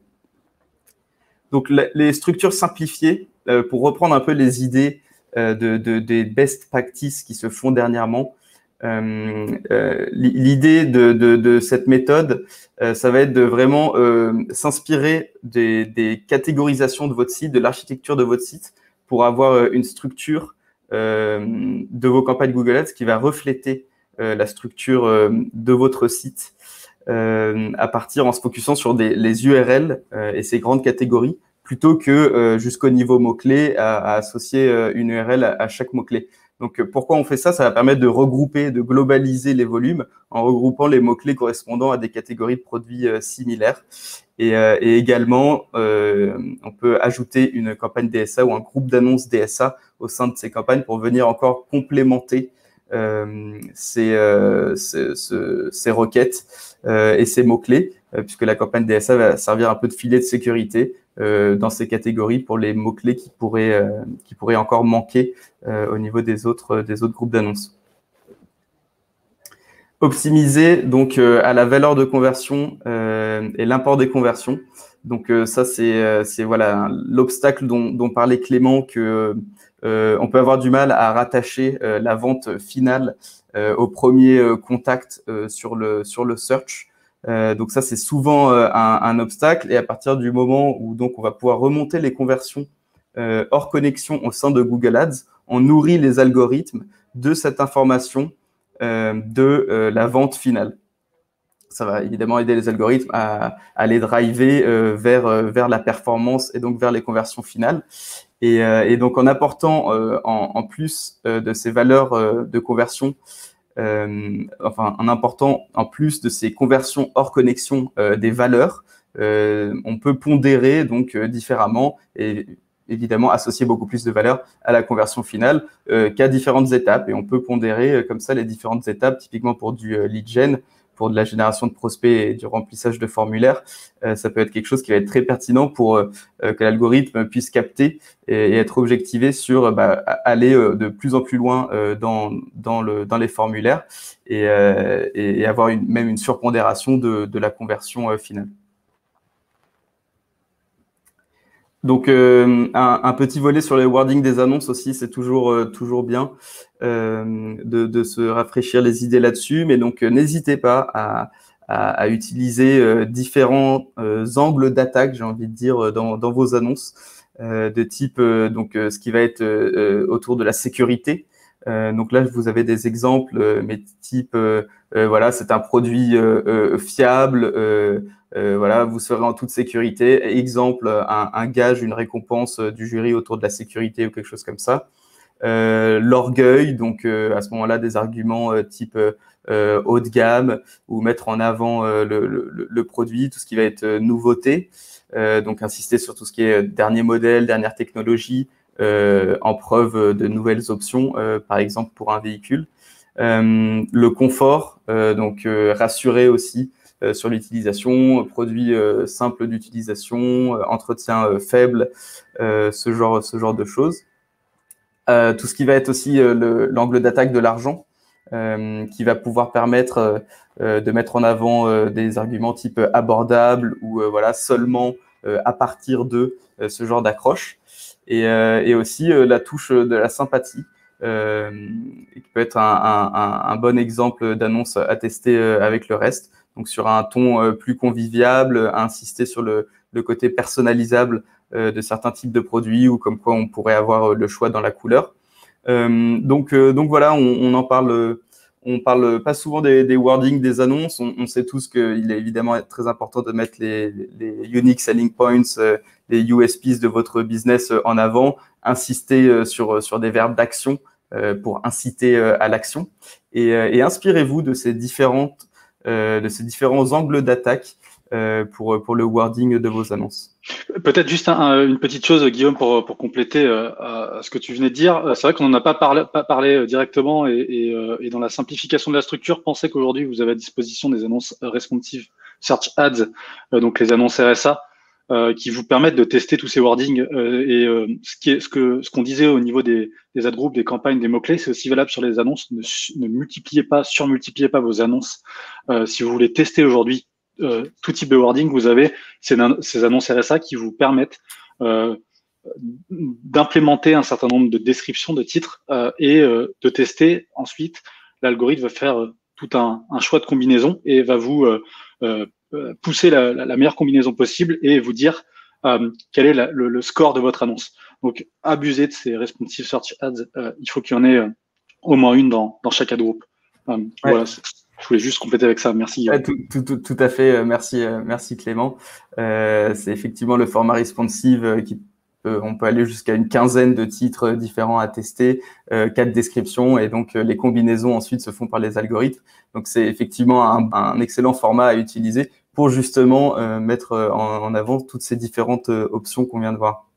Donc, les structures simplifiées, pour reprendre un peu les idées des best practices qui se font dernièrement, l'idée de cette méthode, ça va être de vraiment s'inspirer des catégorisations de votre site, de l'architecture de votre site, pour avoir une structure de vos campagnes Google Ads qui va refléter la structure de votre site à partir en se focusant sur les URL et ces grandes catégories, plutôt que jusqu'au niveau mot-clé à associer une URL à chaque mot-clé. Donc, pourquoi on fait ça? Ça va permettre de regrouper, de globaliser les volumes en regroupant les mots-clés correspondant à des catégories de produits similaires. Et également, on peut ajouter une campagne DSA ou un groupe d'annonces DSA au sein de ces campagnes pour venir encore complémenter ces requêtes et ces mots-clés, puisque la campagne DSA va servir un peu de filet de sécurité dans ces catégories pour les mots-clés qui pourraient encore manquer au niveau des autres groupes d'annonces. Optimiser donc à la valeur de conversion et l'import des conversions. Donc ça c'est voilà l'obstacle dont parlait Clément, que on peut avoir du mal à rattacher la vente finale au premier contact sur le search. Donc ça c'est souvent un obstacle, et à partir du moment où donc on va pouvoir remonter les conversions hors connexion au sein de Google Ads, on nourrit les algorithmes de cette information de la vente finale. Ça va évidemment aider les algorithmes à les driver vers la performance et donc vers les conversions finales. Et donc, en apportant en plus de ces valeurs de conversion, en important en plus de ces conversions hors connexion des valeurs, on peut pondérer donc différemment et évidemment associer beaucoup plus de valeur à la conversion finale qu'à différentes étapes. Et on peut pondérer comme ça les différentes étapes, typiquement pour du lead gen, pour de la génération de prospects et du remplissage de formulaires. Ça peut être quelque chose qui va être très pertinent pour que l'algorithme puisse capter et être objectivé sur aller de plus en plus loin dans les formulaires et avoir même une surpondération de la conversion finale. Donc, un petit volet sur les wordings des annonces aussi, c'est toujours bien de se rafraîchir les idées là-dessus. Mais donc, n'hésitez pas à utiliser différents angles d'attaque, j'ai envie de dire, dans vos annonces, de type ce qui va être autour de la sécurité. Donc là, vous avez des exemples, mais type, voilà, c'est un produit fiable. Voilà, vous serez en toute sécurité. Exemple, un gage, une récompense du jury autour de la sécurité ou quelque chose comme ça. L'orgueil, donc à ce moment-là, des arguments type haut de gamme, ou mettre en avant le produit, tout ce qui va être nouveauté. Donc insister sur tout ce qui est dernier modèle, dernière technologie, en preuve de nouvelles options, par exemple pour un véhicule. Le confort, donc rassurer aussi sur l'utilisation, produit simple d'utilisation, entretien faible, ce genre de choses. Tout ce qui va être aussi l'angle d'attaque de l'argent, qui va pouvoir permettre de mettre en avant des arguments type abordable ou voilà, seulement à partir de ce genre d'accroche. Et aussi la touche de la sympathie, qui peut être un bon exemple d'annonce à tester avec le reste. Donc sur un ton plus conviviable, insister sur le côté personnalisable de certains types de produits ou comme quoi on pourrait avoir le choix dans la couleur. Donc voilà, on en parle. On parle pas souvent des wordings, des annonces. On sait tous qu'il est évidemment très important de mettre les unique selling points, les USPs de votre business en avant, insister sur des verbes d'action pour inciter à l'action et inspirez-vous de ces différents angles d'attaque pour le wording de vos annonces. Peut-être juste une petite chose, Guillaume, pour compléter ce que tu venais de dire. C'est vrai qu'on n'en a pas parlé directement et dans la simplification de la structure, pensez qu'aujourd'hui, vous avez à disposition des annonces responsive search ads, donc les annonces RSA, qui vous permettent de tester tous ces wordings. Ce qu'on disait au niveau des ad groups, des campagnes, des mots-clés, c'est aussi valable sur les annonces. Ne multipliez pas, surmultipliez pas vos annonces. Si vous voulez tester aujourd'hui tout type de wording, vous avez ces annonces RSA qui vous permettent d'implémenter un certain nombre de descriptions de titres et de tester. Ensuite, l'algorithme va faire tout un choix de combinaison et va vous pousser la meilleure combinaison possible et vous dire quel est le score de votre annonce. Donc, abusez de ces responsive search ads. Il faut qu'il y en ait au moins une dans chaque ad group. Voilà. Je voulais juste compléter avec ça. Merci. Tout à fait. Merci Clément. C'est effectivement le format responsive on peut aller jusqu'à une quinzaine de titres différents à tester, 4 descriptions et donc les combinaisons ensuite se font par les algorithmes. Donc c'est effectivement un excellent format à utiliser pour justement mettre en avant toutes ces différentes options qu'on vient de voir.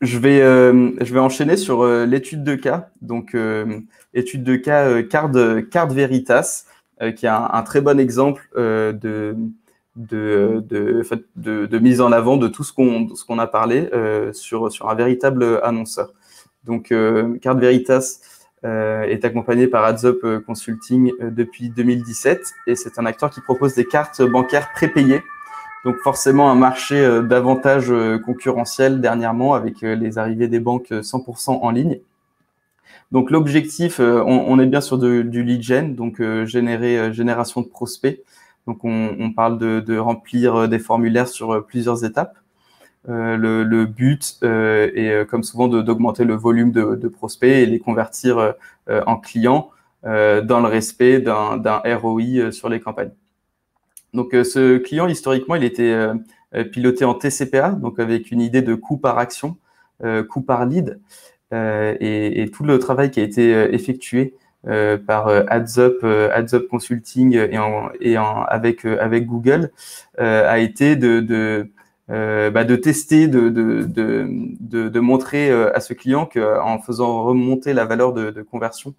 Je vais enchaîner sur l'étude de cas. Donc, étude de cas Card Veritas, qui est un très bon exemple de mise en avant de tout ce qu'on a parlé sur un véritable annonceur. Donc, Card Veritas est accompagné par AdsUp Consulting depuis 2017 et c'est un acteur qui propose des cartes bancaires prépayées. Donc forcément un marché davantage concurrentiel dernièrement avec les arrivées des banques 100% en ligne. Donc l'objectif, on est bien sur du lead gen, donc génération de prospects. Donc on parle de remplir des formulaires sur plusieurs étapes. Le but est comme souvent d'augmenter le volume de prospects et les convertir en clients dans le respect d'un ROI sur les campagnes. Donc, ce client, historiquement, il était piloté en TCPA, donc avec une idée de coût par action, coût par lead. Et tout le travail qui a été effectué par AdsUp Consulting avec Google a été de tester, de montrer à ce client qu'en faisant remonter la valeur de conversion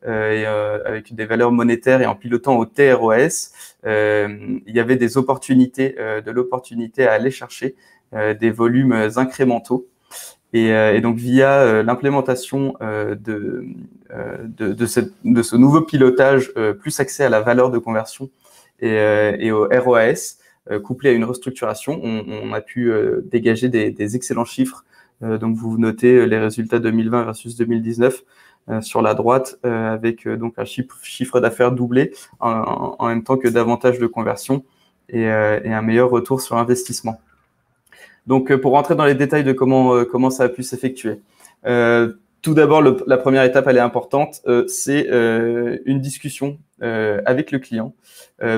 avec des valeurs monétaires et en pilotant au TROAS, il y avait des opportunités, de l'opportunité à aller chercher des volumes incrémentaux. Et donc via l'implémentation de ce nouveau pilotage plus axé à la valeur de conversion et au ROAS, couplé à une restructuration, on a pu dégager des excellents chiffres. Donc, vous notez les résultats 2020 versus 2019 sur la droite, avec donc un chiffre d'affaires doublé en même temps que davantage de conversion et un meilleur retour sur investissement. Donc, pour rentrer dans les détails de comment ça a pu s'effectuer. Tout d'abord, la première étape, elle est importante, c'est une discussion avec le client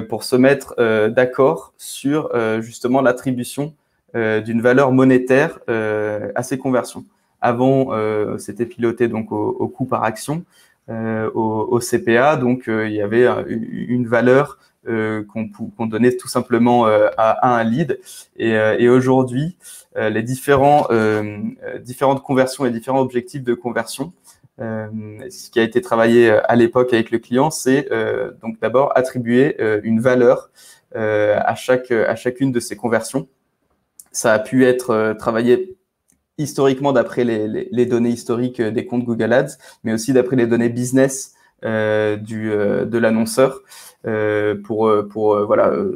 pour se mettre d'accord sur justement l'attribution d'une valeur monétaire à ces conversions. Avant, c'était piloté donc au coût par action, au CPA, donc il y avait une valeur qu'on donnait tout simplement à un lead. Et aujourd'hui, les différentes conversions et différents objectifs de conversion, ce qui a été travaillé à l'époque avec le client, c'est donc d'abord attribuer une valeur à chacune de ces conversions. Ça a pu être travaillé historiquement d'après les données historiques des comptes Google Ads, mais aussi d'après les données business de l'annonceur pour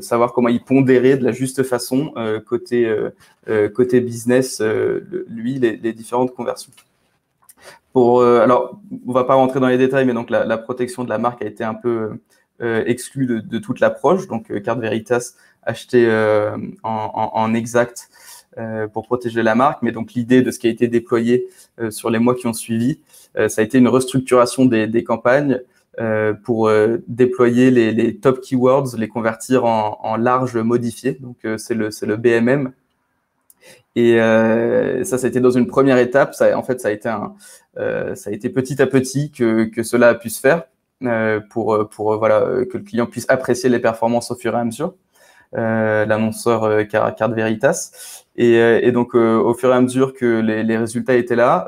savoir comment il pondérait de la juste façon côté business les différentes conversions. Alors, on va pas rentrer dans les détails, mais donc la protection de la marque a été un peu exclue de toute l'approche. Donc, Carte Veritas acheté en exact pour protéger la marque. Mais donc, l'idée de ce qui a été déployé sur les mois qui ont suivi, ça a été une restructuration des campagnes pour déployer les top keywords, les convertir en large modifié. Donc, c'est le BMM. Et ça a été dans une première étape. Ça a été petit à petit que cela a pu se faire pour que le client puisse apprécier les performances au fur et à mesure. L'annonceur Carte Veritas. Et donc, au fur et à mesure que les résultats étaient là,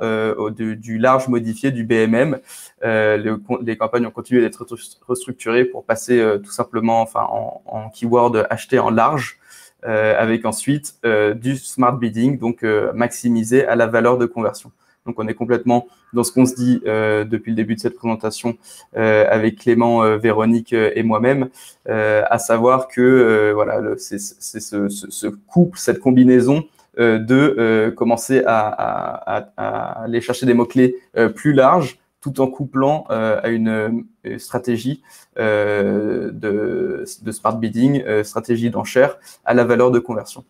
du large modifié, du BMM, les campagnes ont continué d'être restructurées pour passer tout simplement en keyword acheté en large, avec ensuite du smart bidding, donc maximisé à la valeur de conversion. Donc, on est complètement dans ce qu'on se dit depuis le début de cette présentation avec Clément, Véronique et moi-même, à savoir que c'est ce couple, cette combinaison de commencer à aller chercher des mots-clés plus larges, tout en couplant à une stratégie de smart bidding, stratégie d'enchère à la valeur de conversion.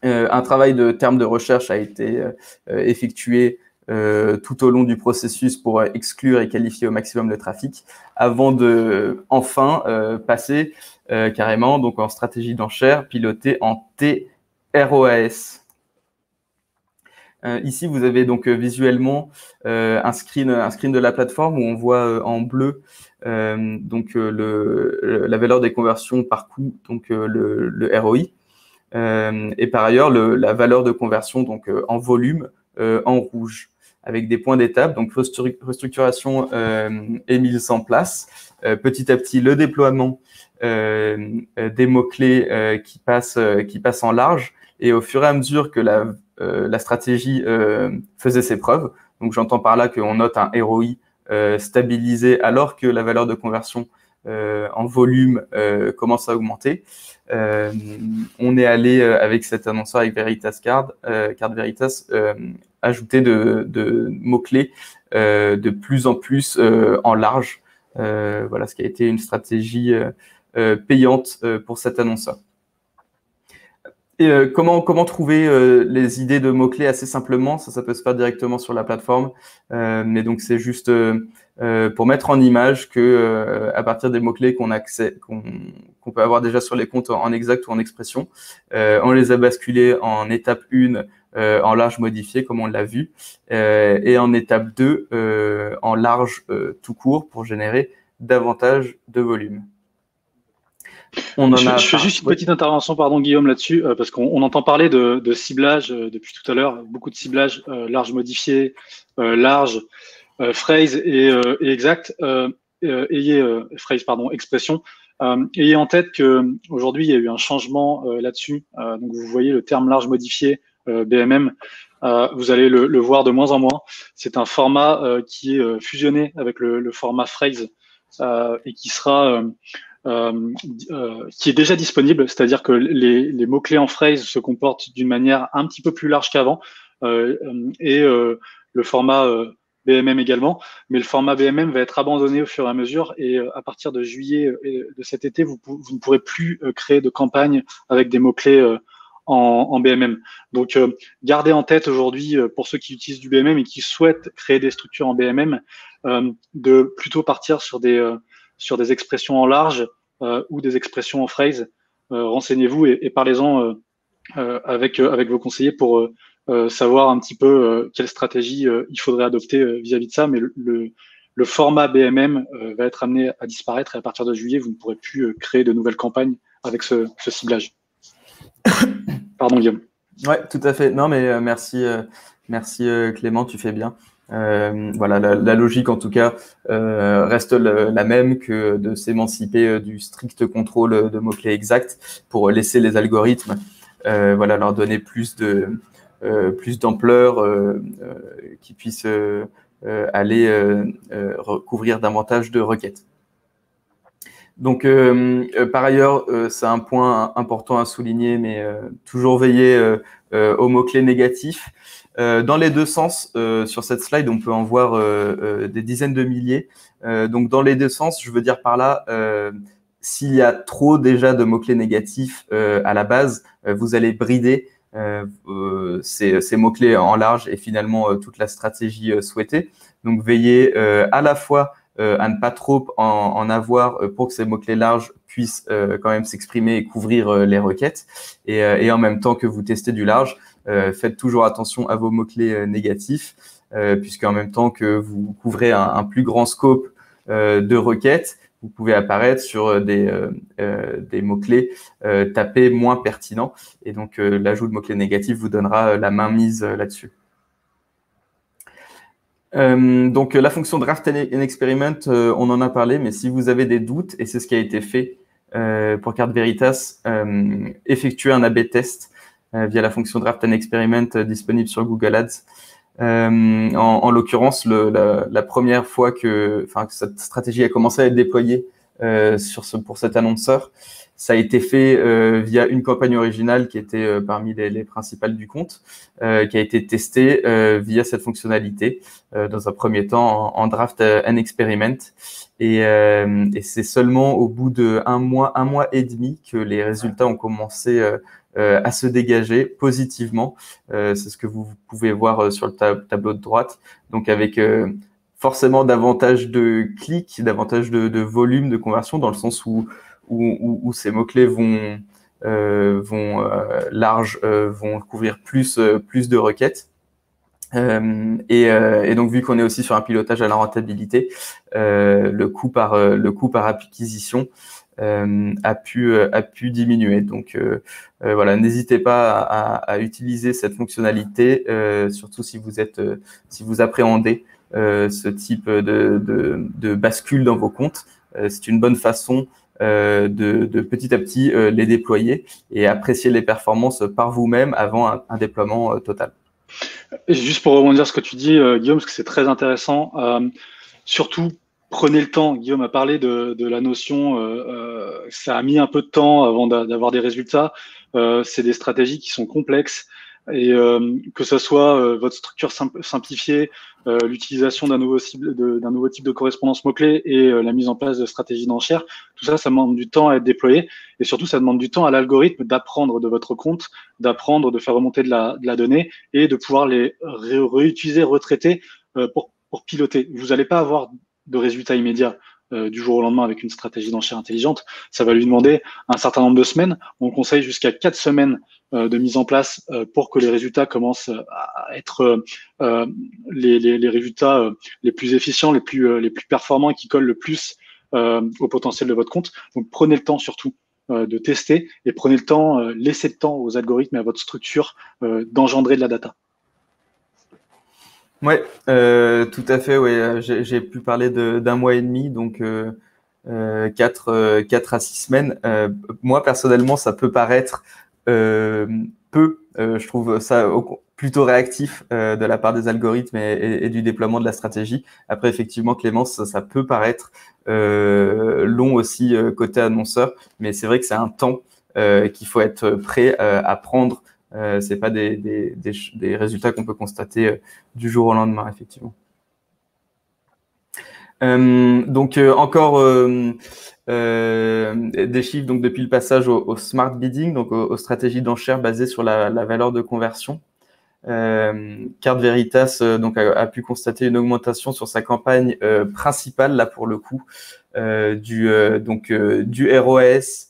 Un travail de termes de recherche a été effectué tout au long du processus pour exclure et qualifier au maximum le trafic avant de enfin passer carrément donc en stratégie d'enchère pilotée en TROAS. Ici, vous avez donc visuellement un screen de la plateforme où on voit en bleu donc la valeur des conversions par coût, donc le ROI, et par ailleurs la valeur de conversion donc en volume en rouge, avec des points d'étape. Donc restructuration est mise en place. Petit à petit, le déploiement des mots-clés qui passent en large, et au fur et à mesure que la stratégie faisait ses preuves. Donc, j'entends par là qu'on note un ROI stabilisé alors que la valeur de conversion en volume commence à augmenter. On est allé avec cet annonceur, avec Veritas Carte Veritas, ajouter de mots-clés de plus en plus en large. Voilà ce qui a été une stratégie payante pour cet annonceur. Et comment trouver les idées de mots-clés assez simplement? Ça peut se faire directement sur la plateforme. Mais donc, c'est juste pour mettre en image que à partir des mots-clés qu'on peut avoir déjà sur les comptes en exact ou en expression, on les a basculés en étape 1 en large modifié, comme on l'a vu, et en étape 2 en large tout court pour générer davantage de volume. Je fais juste une petite intervention, pardon Guillaume, là-dessus, parce qu'on entend parler de ciblage depuis tout à l'heure, beaucoup de ciblage large modifié, large, phrase et exact, phrase, pardon, expression. Ayez en tête qu'aujourd'hui, il y a eu un changement là-dessus. Donc, vous voyez le terme large modifié, BMM, vous allez le voir de moins en moins. C'est un format qui est fusionné avec le format phrase et qui sera qui est déjà disponible, c'est-à-dire que les mots-clés en phrase se comportent d'une manière un petit peu plus large qu'avant, et le format BMM également, mais le format BMM va être abandonné au fur et à mesure, et à partir de juillet de cet été, vous ne pourrez plus créer de campagne avec des mots-clés en BMM. Donc, gardez en tête aujourd'hui, pour ceux qui utilisent du BMM et qui souhaitent créer des structures en BMM, de plutôt partir sur des expressions en large ou des expressions en phrase. Renseignez-vous et parlez-en avec vos conseillers pour savoir un petit peu quelle stratégie il faudrait adopter vis-à-vis de ça. Mais le format BMM va être amené à disparaître, et à partir de juillet, vous ne pourrez plus créer de nouvelles campagnes avec ce ciblage. Pardon, Guillaume. Ouais, tout à fait. Non, mais merci Clément, tu fais bien. Voilà, la logique en tout cas reste la même, que de s'émanciper du strict contrôle de mots-clés exacts pour laisser les algorithmes leur donner plus de plus d'ampleur, qui puisse aller couvrir davantage de requêtes. Donc, par ailleurs, c'est un point important à souligner, mais toujours veiller aux mots-clés négatifs. Dans les deux sens, sur cette slide, on peut en voir des dizaines de milliers. Donc, dans les deux sens, je veux dire par là, s'il y a trop déjà de mots-clés négatifs à la base, vous allez brider ces mots-clés en large et finalement toute la stratégie souhaitée. Donc, veillez à la fois à ne pas trop en avoir pour que ces mots-clés larges puissent quand même s'exprimer et couvrir les requêtes. Et en même temps que vous testez du large, faites toujours attention à vos mots-clés négatifs, puisqu'en même temps que vous couvrez un plus grand scope de requêtes, vous pouvez apparaître sur des mots-clés tapés moins pertinents. Et donc, l'ajout de mots-clés négatifs vous donnera la mainmise là-dessus. Donc, la fonction Draft and Experiment, on en a parlé, mais si vous avez des doutes, et c'est ce qui a été fait pour Carte Veritas, effectuez un A/B test via la fonction Draft and Experiment disponible sur Google Ads. En l'occurrence, la première fois que cette stratégie a commencé à être déployée pour cet annonceur, ça a été fait via une campagne originale qui était parmi les principales du compte, qui a été testée via cette fonctionnalité dans un premier temps en Draft and Experiment. Et c'est seulement au bout de un mois et demi que les résultats ont commencé à se dégager positivement. C'est ce que vous pouvez voir sur le tableau de droite. Donc avec forcément davantage de clics, davantage de volume de conversion, dans le sens où ces mots-clés vont couvrir plus de requêtes. Et donc, vu qu'on est aussi sur un pilotage à la rentabilité, le coût par acquisition a pu diminuer. Donc, voilà, n'hésitez pas à utiliser cette fonctionnalité, surtout si vous appréhendez ce type de bascule dans vos comptes. C'est une bonne façon de petit à petit les déployer et apprécier les performances par vous-même avant un déploiement total. Juste pour rebondir sur ce que tu dis, Guillaume, parce que c'est très intéressant. Surtout, prenez le temps. Guillaume a parlé de la notion, ça a mis un peu de temps avant d'avoir des résultats. C'est des stratégies qui sont complexes. Et que ce soit votre structure simplifiée, l'utilisation d'un nouveau type de correspondance mot-clé et la mise en place de stratégies d'enchères, tout ça, ça demande du temps à être déployé. Et surtout, ça demande du temps à l'algorithme d'apprendre de votre compte, d'apprendre, de faire remonter de la donnée et de pouvoir les réutiliser, retraiter pour piloter. Vous n'allez pas avoir de résultats immédiats du jour au lendemain avec une stratégie d'enchères intelligente. Ça va lui demander un certain nombre de semaines. On conseille jusqu'à 4 semaines de mise en place pour que les résultats commencent à être les résultats les plus efficients, les plus performants et qui collent le plus au potentiel de votre compte. Donc prenez le temps surtout de tester et prenez le temps, laissez le temps aux algorithmes et à votre structure d'engendrer de la data. Ouais, tout à fait. Ouais, j'ai pu parler d'un mois et demi, donc 4 à 6 semaines. Moi personnellement, ça peut paraître peu. Je trouve ça plutôt réactif de la part des algorithmes et du déploiement de la stratégie. Après, effectivement, Clémence, ça peut paraître long aussi côté annonceur, mais c'est vrai que c'est un temps qu'il faut être prêt à prendre. C'est pas des résultats qu'on peut constater du jour au lendemain, effectivement. Donc encore des chiffres donc depuis le passage au smart bidding, donc aux stratégies d'enchères basées sur la valeur de conversion. Carte Veritas donc a pu constater une augmentation sur sa campagne principale là pour le coup du ROAS,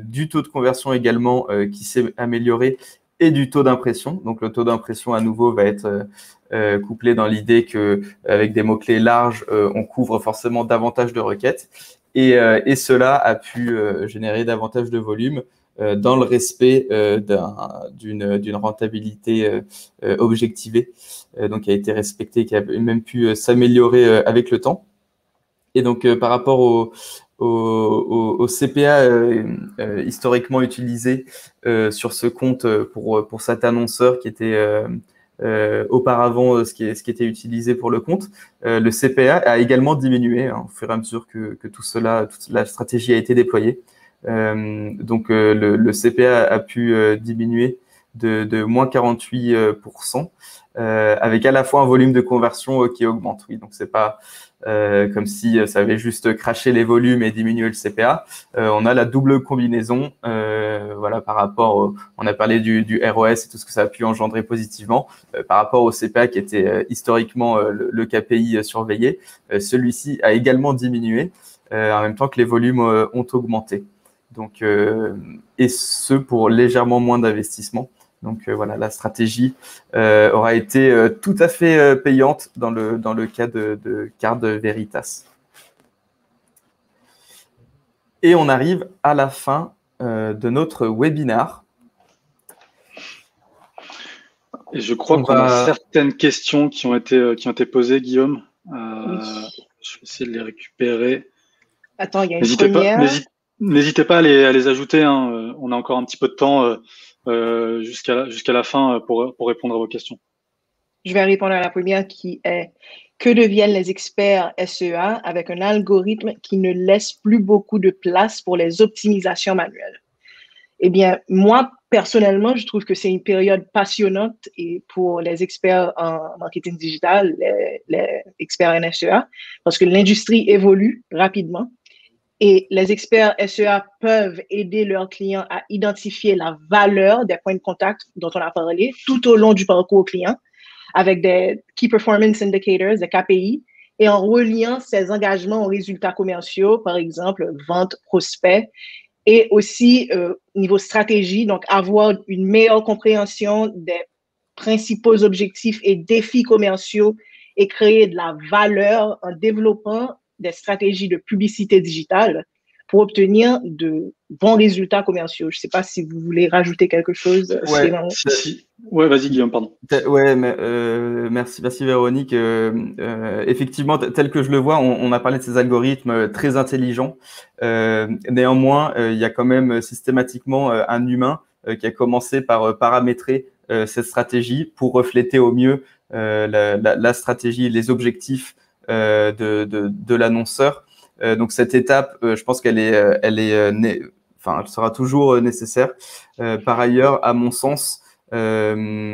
du taux de conversion également qui s'est amélioré et du taux d'impression. Donc le taux d'impression à nouveau va être couplé dans l'idée que avec des mots-clés larges, on couvre forcément davantage de requêtes et cela a pu générer davantage de volume dans le respect d'une rentabilité objectivée, donc qui a été respectée, qui a même pu s'améliorer avec le temps. Et donc par rapport au CPA historiquement utilisé sur ce compte pour cet annonceur qui était auparavant ce qui était utilisé pour le compte. Le CPA a également diminué au fur et à mesure que toute la stratégie a été déployée. Donc le CPA a pu diminuer de moins 48%, avec à la fois un volume de conversion qui augmente. Oui, donc c'est pas comme si ça avait juste craché les volumes et diminué le CPA. On a la double combinaison, voilà, par rapport on a parlé du ROS et tout ce que ça a pu engendrer positivement par rapport au CPA qui était historiquement le KPI surveillé. Celui-ci a également diminué en même temps que les volumes ont augmenté. Donc, et ce pour légèrement moins d'investissement. Donc voilà, la stratégie aura été tout à fait payante dans le cas de Card Veritas. Et on arrive à la fin de notre webinar. Et je crois qu'on a certaines questions qui ont été posées, Guillaume. Oui. Je vais essayer de les récupérer. Attends, il y a une première. N'hésitez pas à les ajouter. Hein. On a encore un petit peu de temps jusqu'à la fin pour répondre à vos questions. Je vais répondre à la première qui est: que deviennent les experts SEA avec un algorithme qui ne laisse plus beaucoup de place pour les optimisations manuelles? Eh bien, moi, personnellement, je trouve que c'est une période passionnante et pour les experts en marketing digital, les experts en SEA, parce que l'industrie évolue rapidement. Et les experts SEA peuvent aider leurs clients à identifier la valeur des points de contact dont on a parlé tout au long du parcours client avec des Key Performance Indicators, des KPI, et en reliant ces engagements aux résultats commerciaux, par exemple, vente, prospect, et aussi niveau stratégie, donc avoir une meilleure compréhension des principaux objectifs et défis commerciaux et créer de la valeur en développant des stratégies de publicité digitale pour obtenir de bons résultats commerciaux. Je ne sais pas si vous voulez rajouter quelque chose. Ouais, vas-y Guillaume, pardon. Ouais, mais, merci Véronique. Effectivement, tel que je le vois, on a parlé de ces algorithmes très intelligents. Néanmoins, il y a quand même systématiquement un humain qui a commencé par paramétrer cette stratégie pour refléter au mieux la stratégie, les objectifs de l'annonceur. Donc cette étape, je pense qu'elle elle sera toujours nécessaire. Par ailleurs, à mon sens,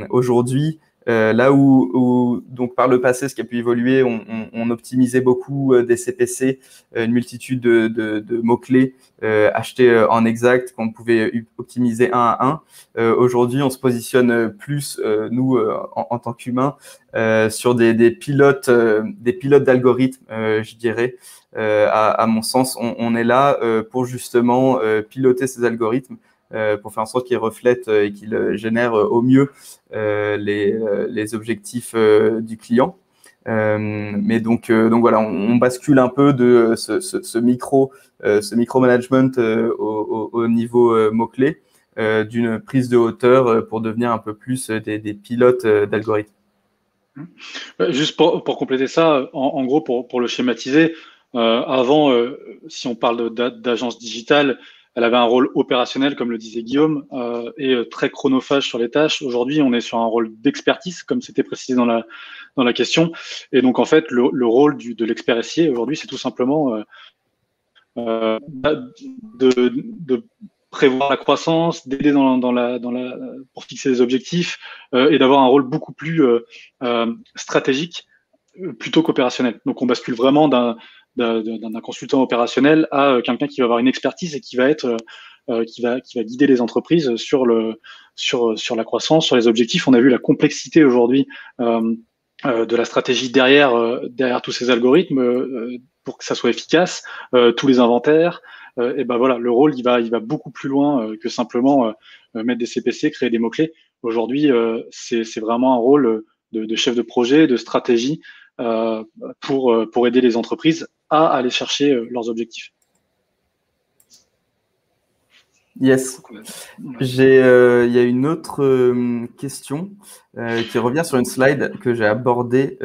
aujourd'hui, là où donc par le passé, ce qui a pu évoluer, on optimisait beaucoup des CPC, une multitude de mots-clés achetés en exact qu'on pouvait optimiser un à un. Aujourd'hui, on se positionne plus, nous, en tant qu'humains, sur des pilotes d'algorithmes, je dirais. À mon sens, on est là pour justement piloter ces algorithmes pour faire en sorte qu'ils reflètent et qu'ils génèrent au mieux les objectifs du client. Mais donc voilà, on bascule un peu de ce micro-management au niveau mots-clés, d'une prise de hauteur pour devenir un peu plus des pilotes d'algorithmes. Juste pour compléter ça, en gros, pour le schématiser, avant, si on parle d'agence digitale, elle avait un rôle opérationnel, comme le disait Guillaume, et très chronophage sur les tâches. Aujourd'hui, on est sur un rôle d'expertise, comme c'était précisé dans la question. Et donc, en fait, le rôle de l'expert SIA aujourd'hui, c'est tout simplement de prévoir la croissance, d'aider pour fixer les objectifs et d'avoir un rôle beaucoup plus stratégique plutôt qu'opérationnel. Donc, on bascule vraiment d'un consultant opérationnel à quelqu'un qui va avoir une expertise et qui va guider les entreprises sur la croissance, sur les objectifs. On a vu la complexité aujourd'hui de la stratégie derrière tous ces algorithmes pour que ça soit efficace, tous les inventaires. Et ben voilà, le rôle il va beaucoup plus loin que simplement mettre des CPC, créer des mots-clés. Aujourd'hui, c'est vraiment un rôle de chef de projet, de stratégie pour aider les entreprises à aller chercher leurs objectifs. Yes. Il y a une autre question qui revient sur une slide que j'ai abordée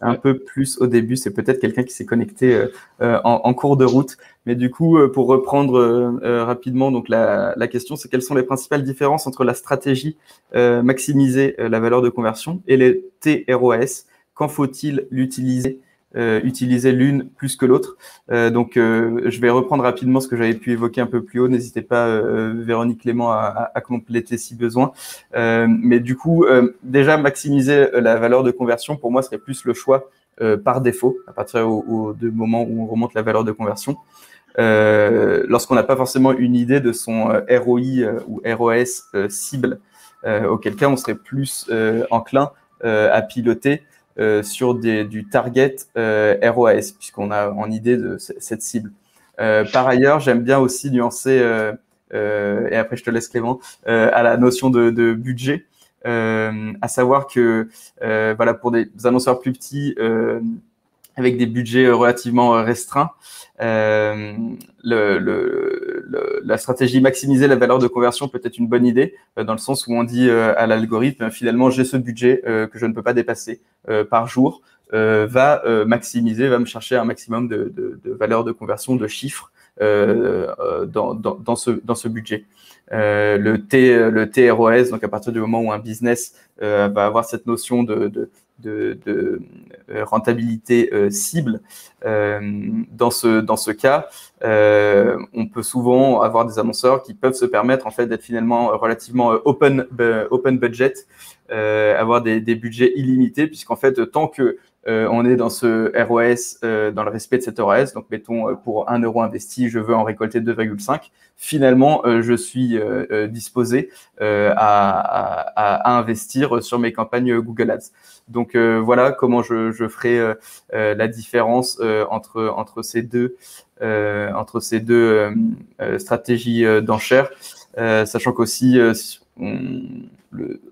un peu plus au début. C'est peut-être quelqu'un qui s'est connecté en cours de route. Mais du coup, pour reprendre rapidement, donc la question, c'est quelles sont les principales différences entre la stratégie maximiser la valeur de conversion et les TROAS? Quand faut-il l'utiliser utiliser l'une plus que l'autre. Donc, je vais reprendre rapidement ce que j'avais pu évoquer un peu plus haut. N'hésitez pas, Véronique Clément, à compléter si besoin. Mais du coup, déjà, maximiser la valeur de conversion, pour moi, serait plus le choix par défaut, à partir du moment où on remonte la valeur de conversion. Lorsqu'on n'a pas forcément une idée de son ROI ou ROS cible, auquel cas on serait plus enclin à piloter sur du target ROAS, puisqu'on a en idée de cette cible. Par ailleurs, j'aime bien aussi nuancer, et après je te laisse Clément, à la notion de budget, à savoir que voilà, pour des annonceurs plus petits, avec des budgets relativement restreints, la stratégie maximiser la valeur de conversion peut être une bonne idée, dans le sens où on dit à l'algorithme, finalement, j'ai ce budget que je ne peux pas dépasser par jour, va maximiser, va me chercher un maximum de valeur de conversion, de chiffres dans ce budget. Le TROS, donc à partir du moment où un business va avoir cette notion de rentabilité cible, dans ce cas, on peut souvent avoir des annonceurs qui peuvent se permettre en fait d'être finalement relativement open budget, avoir des budgets illimités, puisqu'en fait tant que on est dans ce ROS, dans le respect de cet ROS, donc mettons pour 1 euro investi, je veux en récolter 2,5. Finalement, je suis disposé à investir sur mes campagnes Google Ads. Donc voilà comment je ferai la différence entre ces deux stratégies d'enchères, sachant qu'aussi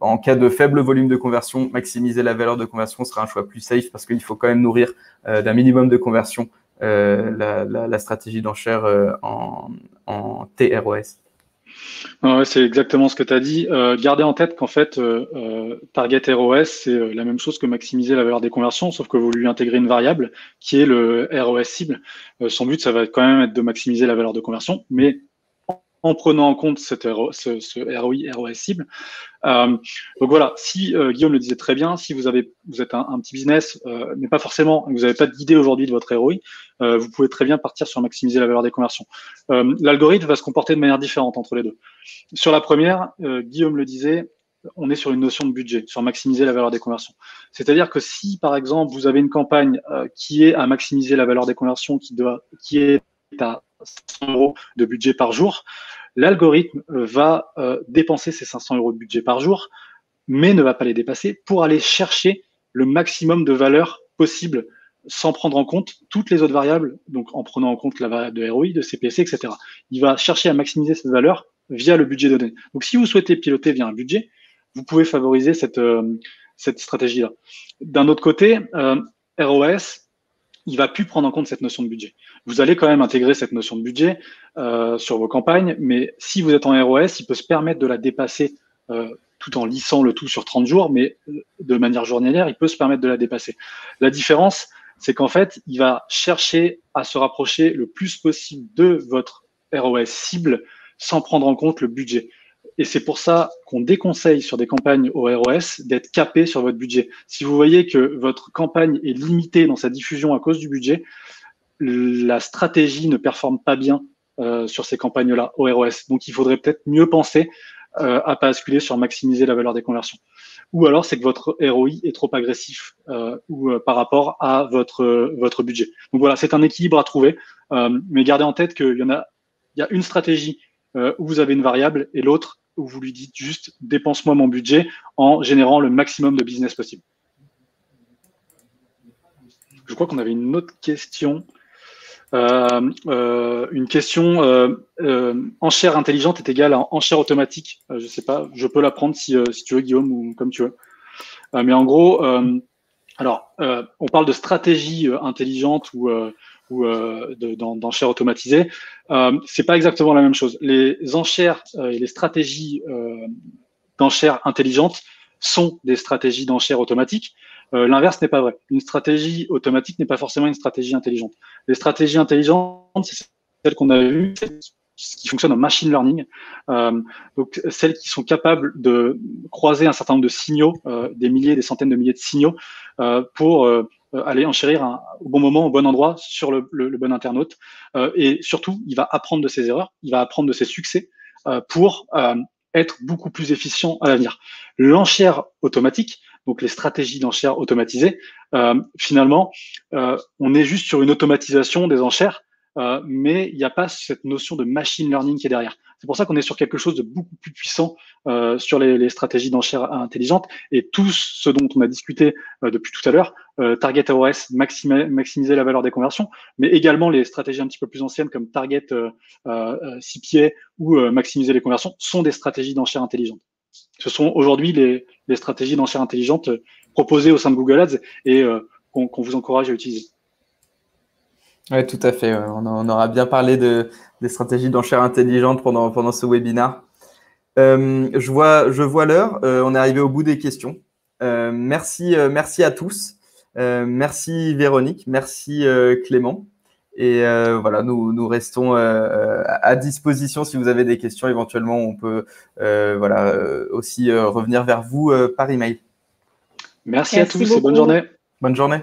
en cas de faible volume de conversion, maximiser la valeur de conversion sera un choix plus safe, parce qu'il faut quand même nourrir d'un minimum de conversion la stratégie d'enchère en TROS. Ouais, c'est exactement ce que tu as dit. Gardez en tête qu'en fait, Target ROS, c'est la même chose que maximiser la valeur des conversions, sauf que vous lui intégrez une variable qui est le ROS cible. Son but, ça va quand même être de maximiser la valeur de conversion, mais en prenant en compte ce ROI, ROS cible. Donc voilà, si Guillaume le disait très bien, si vous êtes un petit business, mais pas forcément, vous n'avez pas d'idée aujourd'hui de votre ROI, vous pouvez très bien partir sur maximiser la valeur des conversions. L'algorithme va se comporter de manière différente entre les deux. Sur la première, Guillaume le disait, on est sur une notion de budget, sur maximiser la valeur des conversions. C'est-à-dire que si, par exemple, vous avez une campagne qui est à maximiser la valeur des conversions, qui est à 500 euros de budget par jour, l'algorithme va dépenser ces 500 euros de budget par jour, mais ne va pas les dépasser pour aller chercher le maximum de valeur possible sans prendre en compte toutes les autres variables, donc en prenant en compte la variable de ROI, de CPC, etc. Il va chercher à maximiser cette valeur via le budget donné. Donc si vous souhaitez piloter via un budget, vous pouvez favoriser cette stratégie-là. D'un autre côté, ROS, il va plus prendre en compte cette notion de budget. Vous allez quand même intégrer cette notion de budget sur vos campagnes, mais si vous êtes en ROS, il peut se permettre de la dépasser tout en lissant le tout sur 30 jours, mais de manière journalière, il peut se permettre de la dépasser. La différence, c'est qu'en fait, il va chercher à se rapprocher le plus possible de votre ROS cible sans prendre en compte le budget. Et c'est pour ça qu'on déconseille sur des campagnes au ROS d'être capé sur votre budget. Si vous voyez que votre campagne est limitée dans sa diffusion à cause du budget, la stratégie ne performe pas bien sur ces campagnes-là au ROS. Donc, il faudrait peut-être mieux penser à basculer sur maximiser la valeur des conversions. Ou alors, c'est que votre ROI est trop agressif par rapport à votre budget. Donc voilà, c'est un équilibre à trouver. Mais gardez en tête qu'il y a une stratégie où vous avez une variable et l'autre où vous lui dites juste dépense-moi mon budget en générant le maximum de business possible. Je crois qu'on avait une autre question. Une question enchère intelligente est égale à enchère automatique. Je sais pas, je peux la prendre si tu veux, Guillaume, ou comme tu veux. Mais en gros, on parle de stratégie intelligente ou d'enchères automatisées. C'est pas exactement la même chose. Les enchères et les stratégies d'enchères intelligentes sont des stratégies d'enchères automatiques. L'inverse n'est pas vrai. Une stratégie automatique n'est pas forcément une stratégie intelligente. Les stratégies intelligentes, c'est celles qu'on a vues, ce qui fonctionne en machine learning, donc celles qui sont capables de croiser un certain nombre de signaux, des milliers, des centaines de milliers de signaux, pour aller enchérir au bon moment, au bon endroit, sur le bon internaute. Et surtout, il va apprendre de ses erreurs, il va apprendre de ses succès pour être beaucoup plus efficient à l'avenir. L'enchère automatique, donc les stratégies d'enchère automatisées, finalement, on est juste sur une automatisation des enchères, mais il n'y a pas cette notion de machine learning qui est derrière. C'est pour ça qu'on est sur quelque chose de beaucoup plus puissant sur les stratégies d'enchères intelligentes, et tout ce dont on a discuté depuis tout à l'heure, Target AOS, maximiser la valeur des conversions, mais également les stratégies un petit peu plus anciennes comme Target CPA ou maximiser les conversions sont des stratégies d'enchères intelligentes. Ce sont aujourd'hui les stratégies d'enchères intelligentes proposées au sein de Google Ads et qu'on vous encourage à utiliser. Oui, tout à fait. On aura bien parlé des stratégies d'enchères intelligentes pendant ce webinaire. Je vois l'heure. On est arrivé au bout des questions. Merci à tous. Merci Véronique. Merci Clément. Et voilà, nous restons à disposition si vous avez des questions. Éventuellement, on peut aussi revenir vers vous par email. Merci à tous et bonne journée. Bonne journée.